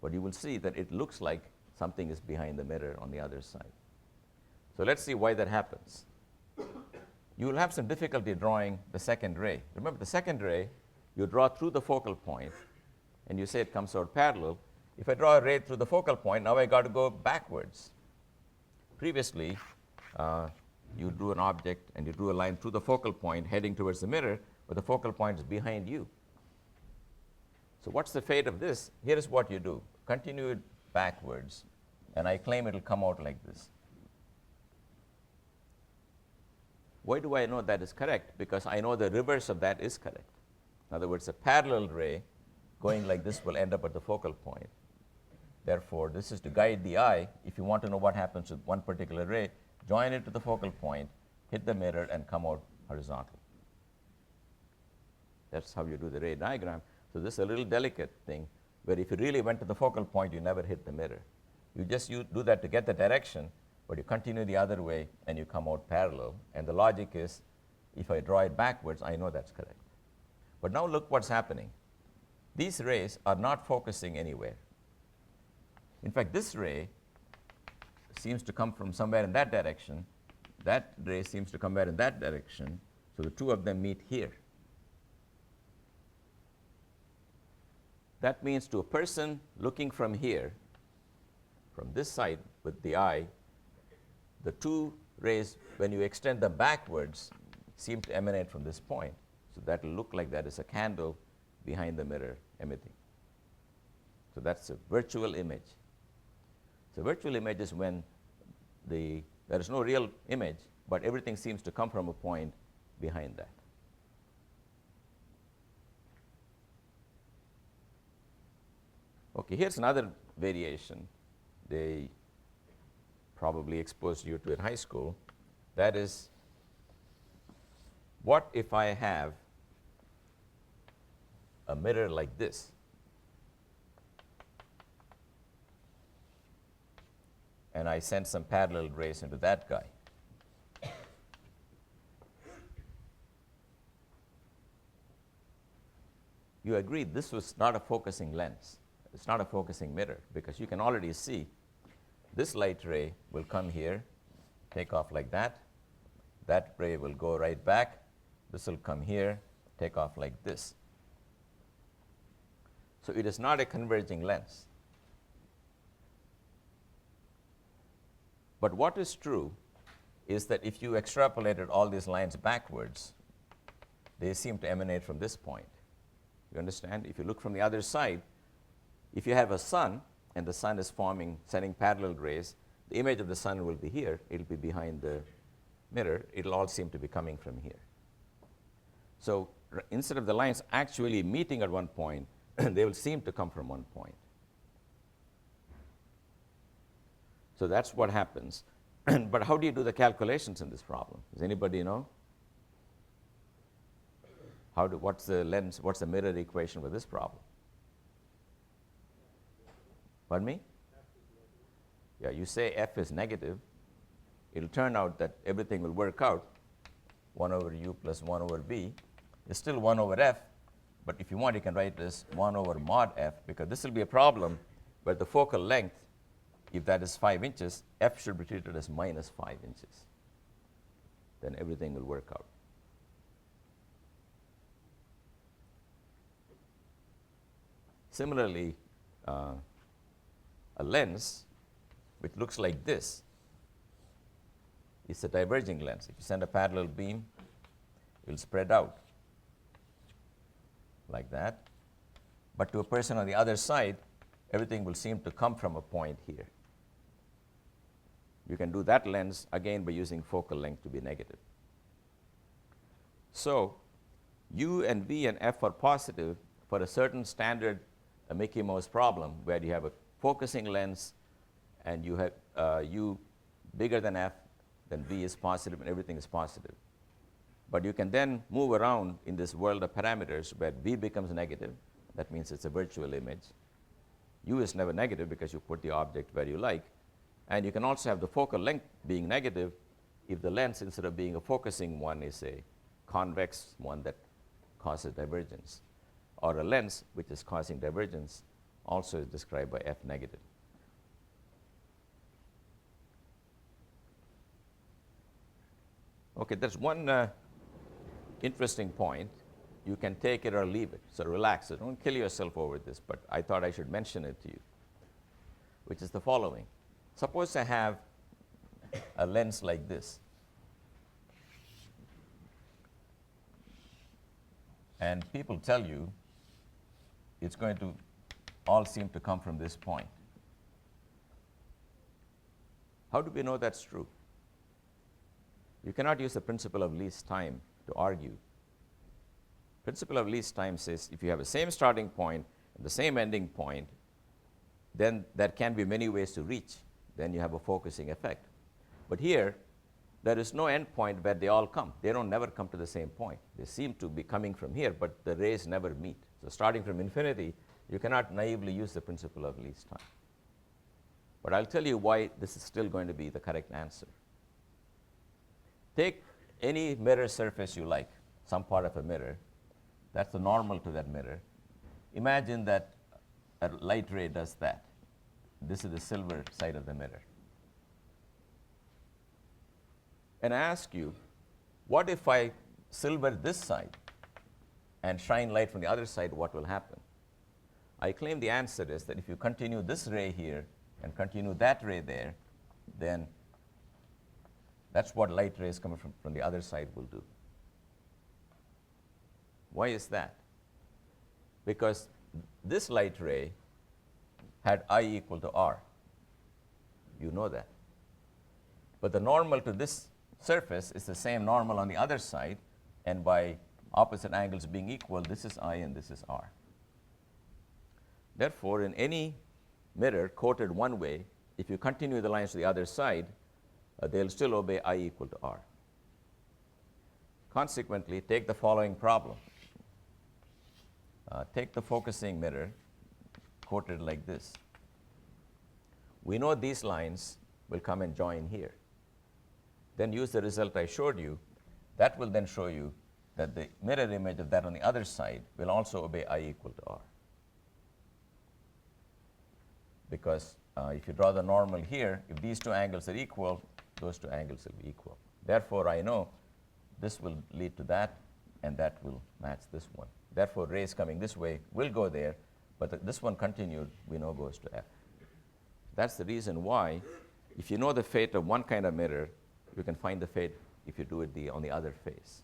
A: But you will see that it looks like something is behind the mirror on the other side. So let's see why that happens. You will have some difficulty drawing the second ray. Remember, the second ray, you draw through the focal point, and you say it comes out parallel. If I draw a ray through the focal point, now I got to go backwards. Previously, you drew an object and you drew a line through the focal point heading towards the mirror, but the focal point is behind you. So what's the fate of this? Here is what you do. Continue it backwards, and I claim it will come out like this. Why do I know that is correct? Because I know the reverse of that is correct. In other words, a parallel ray going like this will end up at the focal point. Therefore, this is to guide the eye. If you want to know what happens with one particular ray, join it to the focal point, hit the mirror, and come out horizontal. That's how you do the ray diagram. So this is a little delicate thing, where if you really went to the focal point, you never hit the mirror. You do that to get the direction, but you continue the other way, and you come out parallel. And the logic is, if I draw it backwards, I know that's correct. But now look what's happening. These rays are not focusing anywhere. In fact, this ray seems to come from somewhere in that direction. That ray seems to come somewhere in that direction. So the two of them meet here. That means to a person looking from here, from this side with the eye, the two rays, when you extend them backwards, seem to emanate from this point. So that will look like that is a candle behind the mirror emitting. So that's a virtual image. So virtual image is when there is no real image, but everything seems to come from a point behind that. Okay, here's another variation they probably exposed you to in high school. That is, what if I have a mirror like this? And I send some parallel rays into that guy. You agree this was not a focusing lens. It's not a focusing mirror, because you can already see this light ray will come here, take off like that. That ray will go right back. This will come here, take off like this. So it is not a converging lens. But what is true is that if you extrapolated all these lines backwards, they seem to emanate from this point. You understand? If you look from the other side, if you have a sun and the sun is sending parallel rays, the image of the sun will be here. It will be behind the mirror. It will all seem to be coming from here. So instead of the lines actually meeting at one point, they will seem to come from one point. So that's what happens. But how do you do the calculations in this problem? Does anybody know? What's the mirror equation for this problem? Pardon me? Yeah, you say f is negative, it'll turn out that everything will work out. 1 over u plus 1 over v is still 1 over f, but if you want, you can write this 1 over mod f, because this will be a problem where the focal length, if that is 5 inches, f should be treated as minus 5 inches. Then everything will work out. Similarly, a lens which looks like this is a diverging lens. If you send a parallel beam, it will spread out like that. But to a person on the other side, everything will seem to come from a point here. You can do that lens again by using focal length to be negative. So u and v and f are positive for a certain standard Mickey Mouse problem where you have a focusing lens and you have u bigger than f, then v is positive and everything is positive. But you can then move around in this world of parameters where v becomes negative. That means it's a virtual image. U is never negative because you put the object where you like. And you can also have the focal length being negative if the lens, instead of being a focusing one, is a convex one that causes divergence. Or a lens which is causing divergence also is described by f negative. Okay, there's one interesting point. You can take it or leave it, so relax it. Don't kill yourself over this, but I thought I should mention it to you, which is the following. Suppose I have a lens like this, and people tell you it's going to all seem to come from this point. How do we know that's true? You cannot use the principle of least time to argue. Principle of least time says if you have the same starting point and the same ending point, then there can be many ways to reach. Then you have a focusing effect. But here, there is no end point where they all come. They don't never come to the same point. They seem to be coming from here, but the rays never meet. So starting from infinity, you cannot naively use the principle of least time. But I'll tell you why this is still going to be the correct answer. Take any mirror surface you like, some part of a mirror. That's the normal to that mirror. Imagine that a light ray does that. This is the silver side of the mirror. And I ask you, what if I silver this side and shine light from the other side, what will happen? I claim the answer is that if you continue this ray here and continue that ray there, then that's what light rays coming from the other side will do. Why is that? Because this light ray had I equal to R. You know that. But the normal to this surface is the same normal on the other side, and by opposite angles being equal, this is I and this is R. Therefore, in any mirror coated one way, if you continue the lines to the other side, they'll still obey I equal to R. Consequently, take the following problem. Take the focusing mirror coated like this. We know these lines will come and join here. Then use the result I showed you. That will then show you that the mirror image of that on the other side will also obey I equal to R. Because if you draw the normal here, if these two angles are equal, those two angles will be equal. Therefore, I know this will lead to that, and that will match this one. Therefore, rays coming this way will go there, but this one continued, we know goes to F. That's the reason why, if you know the fate of one kind of mirror, you can find the fate if you do it on the other face.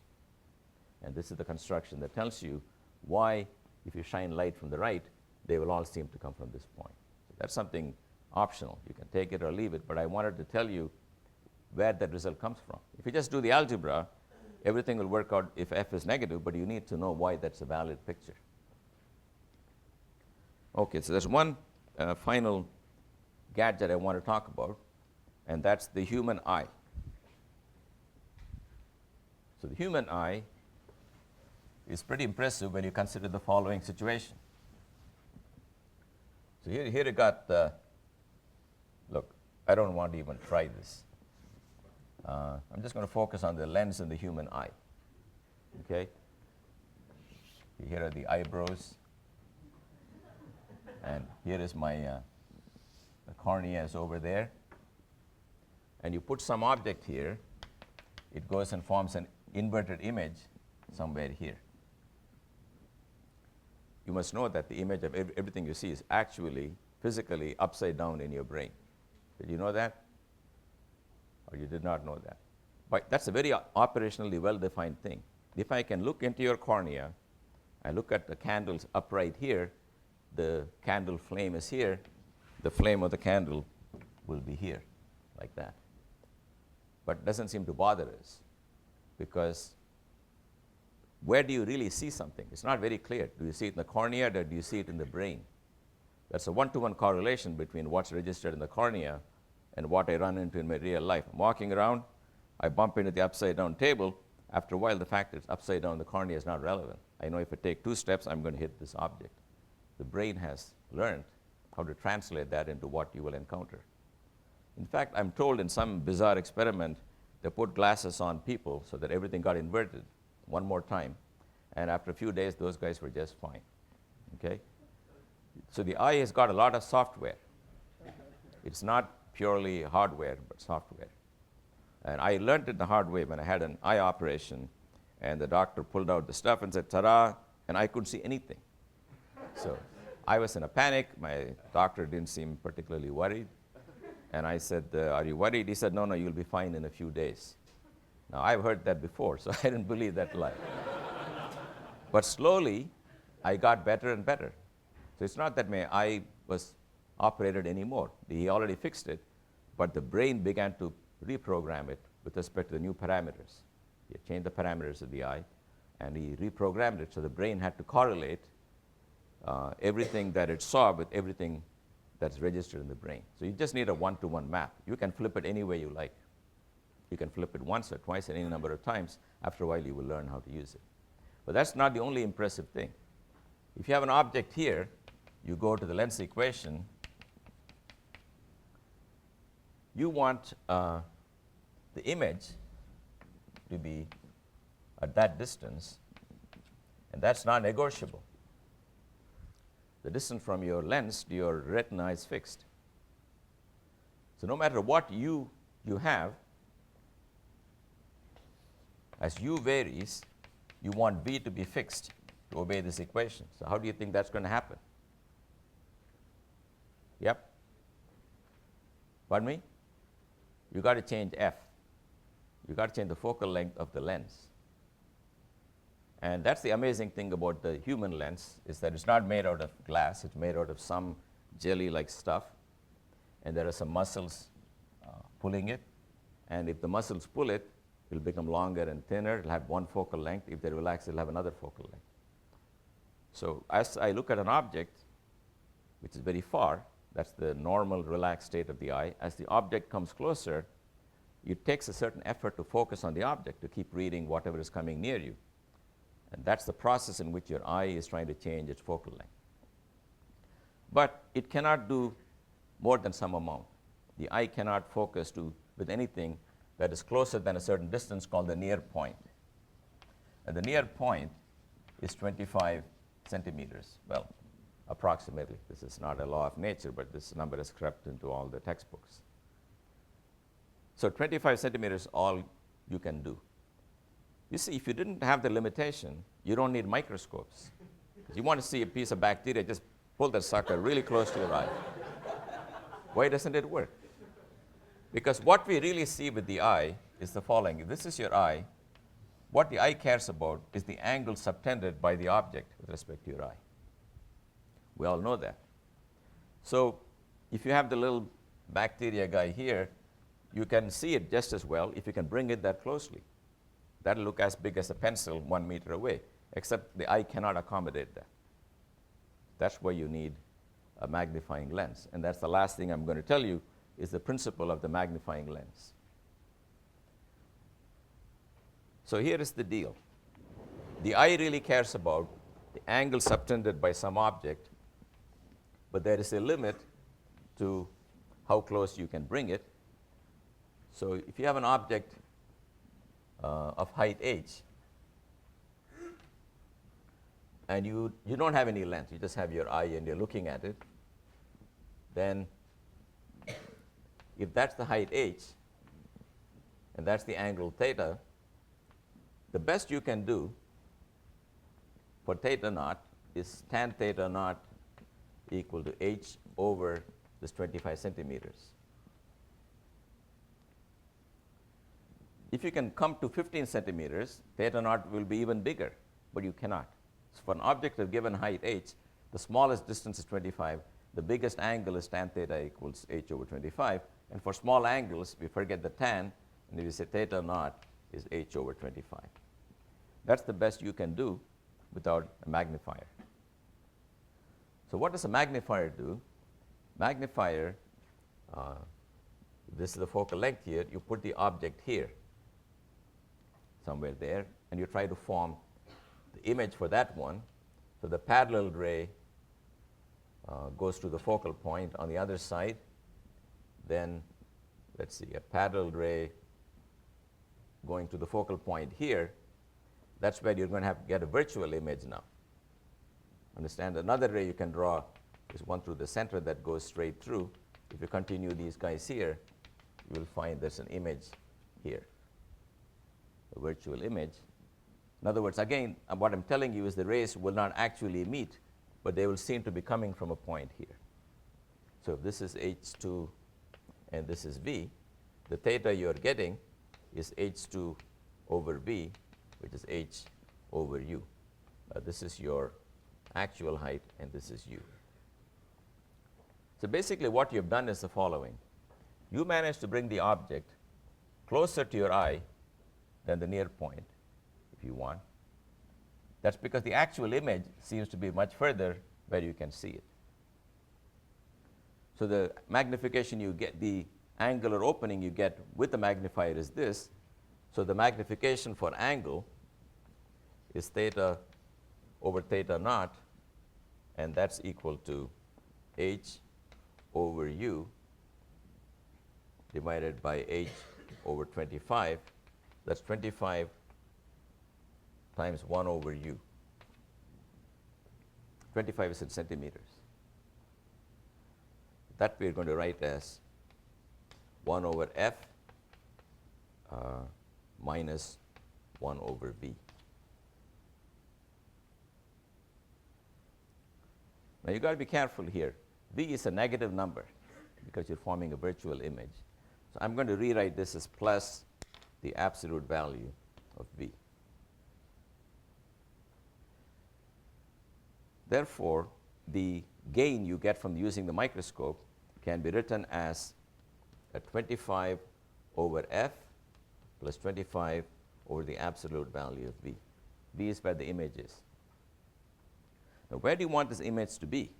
A: And this is the construction that tells you why, if you shine light from the right, they will all seem to come from this point. So that's something optional. You can take it or leave it, but I wanted to tell you where that result comes from. If you just do the algebra, everything will work out if F is negative, but you need to know why that's a valid picture. Okay, so there's one final gadget I want to talk about, and that's the human eye. So the human eye is pretty impressive when you consider the following situation. So here you got, look, I don't want to even try this. I'm just going to focus on the lens in the human eye. Okay? Here are the eyebrows. And here is my the cornea is over there. And you put some object here, it goes and forms an inverted image somewhere here. You must know that the image of everything you see is actually physically upside down in your brain. Did you know that? Or you did not know that? But that's a very operationally well-defined thing. If I can look into your cornea, I look at the candles upright here, the candle flame is here, the flame of the candle will be here, like that. But it doesn't seem to bother us, because where do you really see something? It's not very clear. Do you see it in the cornea, or do you see it in the brain? There's a one-to-one correlation between what's registered in the cornea and what I run into in my real life. I'm walking around, I bump into the upside-down table. After a while, the fact that it's upside down, the cornea is not relevant. I know if I take 2 steps, I'm going to hit this object. The brain has learned how to translate that into what you will encounter. In fact, I'm told in some bizarre experiment, they put glasses on people so that everything got inverted one more time. And after a few days, those guys were just fine. Okay? So the eye has got a lot of software. It's not purely hardware, but software. And I learned it the hard way when I had an eye operation, and the doctor pulled out the stuff and said, ta-da, and I couldn't see anything. So I was in a panic. My doctor didn't seem particularly worried. And I said, are you worried? He said, no, no, you'll be fine in a few days. Now, I've heard that before, so I didn't believe that lie. But slowly, I got better and better. So it's not that my eye was operated anymore. He already fixed it, but the brain began to reprogram it with respect to the new parameters. He had changed the parameters of the eye, and he reprogrammed it, so the brain had to correlate everything that it saw with everything that's registered in the brain. So you just need a one-to-one map. You can flip it any way you like. You can flip it once or twice and any number of times. After a while, you will learn how to use it. But that's not the only impressive thing. If you have an object here, you go to the lens equation. You want the image to be at that distance, and that's not negotiable. The distance from your lens to your retina is fixed. So no matter what you have, as u varies, you want v to be fixed to obey this equation. So how do you think that's going to happen? Yep. Pardon me? You got to change f. You got to change the focal length of the lens. And that's the amazing thing about the human lens, is that it's not made out of glass. It's made out of some jelly-like stuff. And there are some muscles pulling it. And if the muscles pull it, it'll become longer and thinner. It'll have one focal length. If they relax, it'll have another focal length. So as I look at an object, which is very far, that's the normal relaxed state of the eye. As the object comes closer, it takes a certain effort to focus on the object, to keep reading whatever is coming near you. And that's the process in which your eye is trying to change its focal length. But it cannot do more than some amount. The eye cannot focus with anything that is closer than a certain distance, called the near point. And the near point is 25 centimeters. Well, approximately. This is not a law of nature, but this number has crept into all the textbooks. So 25 centimeters is all you can do. You see, if you didn't have the limitation, you don't need microscopes. You want to see a piece of bacteria, just pull that sucker really close to your eye. Why doesn't it work? Because what we really see with the eye is the following. If this is your eye, what the eye cares about is the angle subtended by the object with respect to your eye. We all know that. So if you have the little bacteria guy here, you can see it just as well if you can bring it that closely. That'll look as big as a pencil 1 meter away, except the eye cannot accommodate that. That's why you need a magnifying lens. And that's the last thing I'm going to tell you, is the principle of the magnifying lens. So here is the deal. The eye really cares about the angle subtended by some object, but there is a limit to how close you can bring it. So if you have an object of height h, and you don't have any length, you just have your eye and you're looking at it, then if that's the height h, and that's the angle theta, the best you can do for theta naught is tan theta naught equal to h over this 25 centimeters. If you can come to 15 centimeters, theta naught will be even bigger, but you cannot. So for an object of given height h, the smallest distance is 25, the biggest angle is tan theta equals h over 25, and for small angles, we forget the tan, and we say theta naught is h over 25. That's the best you can do without a magnifier. So what does a magnifier do? Magnifier, this is the focal length here, you put the object here, somewhere there, and you try to form the image for that one. So the parallel ray goes to the focal point on the other side. Then, let's see, a parallel ray going to the focal point here. That's where you're going to have to get a virtual image now. Understand? Another ray you can draw is one through the center that goes straight through. If you continue these guys here, you will find there's an image here, a virtual image. In other words, again, what I'm telling you is the rays will not actually meet, but they will seem to be coming from a point here. So if this is h2 and this is v, the theta you're getting is h2 over v, which is h over u. This is your actual height, and this is u. So basically what you've done is the following. You managed to bring the object closer to your eye than the near point, if you want. That's because the actual image seems to be much further where you can see it. So the magnification you get, the angular opening you get with the magnifier is this. So the magnification for angle is theta over theta naught, and that's equal to h over u divided by h over 25. That's 25 times 1 over u. 25 is in centimeters. That we're going to write as 1 over f minus 1 over v. Now you've got to be careful here. V is a negative number because you're forming a virtual image. So I'm going to rewrite this as plus the absolute value of v. Therefore, the gain you get from using the microscope can be written as a 25 over f plus 25 over the absolute value of v. V is where the image is. Now, where do you want this image to be?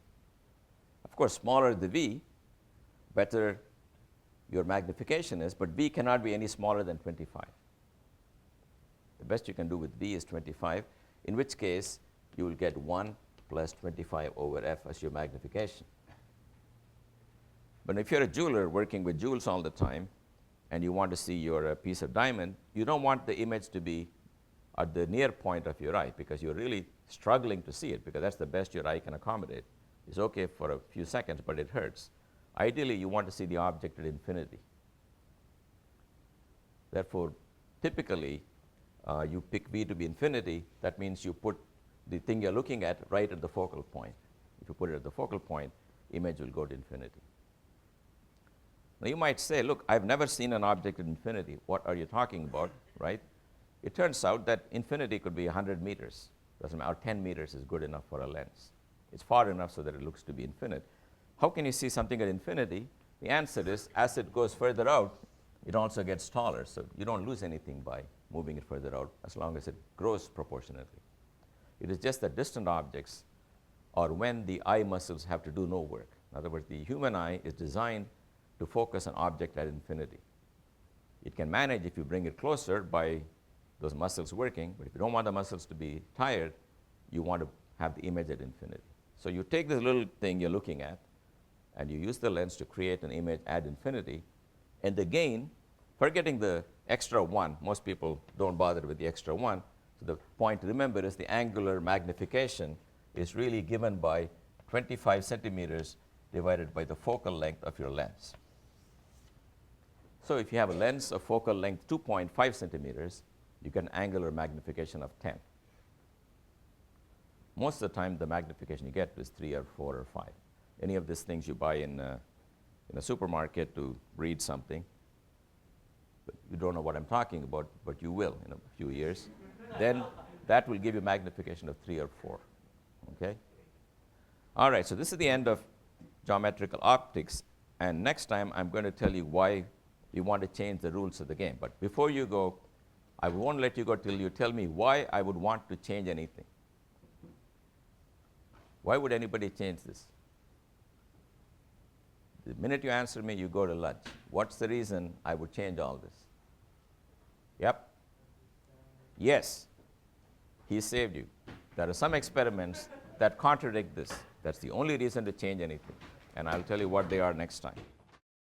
A: Of course, smaller the v, better your magnification is, but v cannot be any smaller than 25. The best you can do with v is 25, in which case you will get 1 plus 25 over f as your magnification. But if you're a jeweler working with jewels all the time and you want to see your piece of diamond, you don't want the image to be at the near point of your eye because you're really struggling to see it, because that's the best your eye can accommodate. It's okay for a few seconds, but it hurts. Ideally, you want to see the object at infinity. Therefore, typically, you pick v to be infinity. That means you put the thing you're looking at right at the focal point. If you put it at the focal point, image will go to infinity. Now, you might say, look, I've never seen an object at infinity. What are you talking about, right? It turns out that infinity could be 100 meters. Doesn't matter, 10 meters is good enough for a lens. It's far enough so that it looks to be infinite. How can you see something at infinity? The answer is, as it goes further out, it also gets taller. So you don't lose anything by moving it further out as long as it grows proportionately. It is just that distant objects are when the eye muscles have to do no work. In other words, the human eye is designed to focus an object at infinity. It can manage if you bring it closer by those muscles working, but if you don't want the muscles to be tired, you want to have the image at infinity. So you take this little thing you're looking at, and you use the lens to create an image ad infinity. And the gain, forgetting the extra 1, most people don't bother with the extra 1. So the point to remember is the angular magnification is really given by 25 centimeters divided by the focal length of your lens. So if you have a lens of focal length 2.5 centimeters, you get an angular magnification of 10. Most of the time, the magnification you get is 3 or 4 or 5. Any of these things you buy in a supermarket to read something, but you don't know what I'm talking about, but you will in a few years, then that will give you magnification of 3 or 4. Okay? All right, so this is the end of geometrical optics, and next time I'm going to tell you why we want to change the rules of the game. But before you go, I won't let you go till you tell me why I would want to change anything. Why would anybody change this? The minute you answer me, you go to lunch. What's the reason I would change all this? Yep. Yes. He saved you. There are some experiments that contradict this. That's the only reason to change anything. And I'll tell you what they are next time.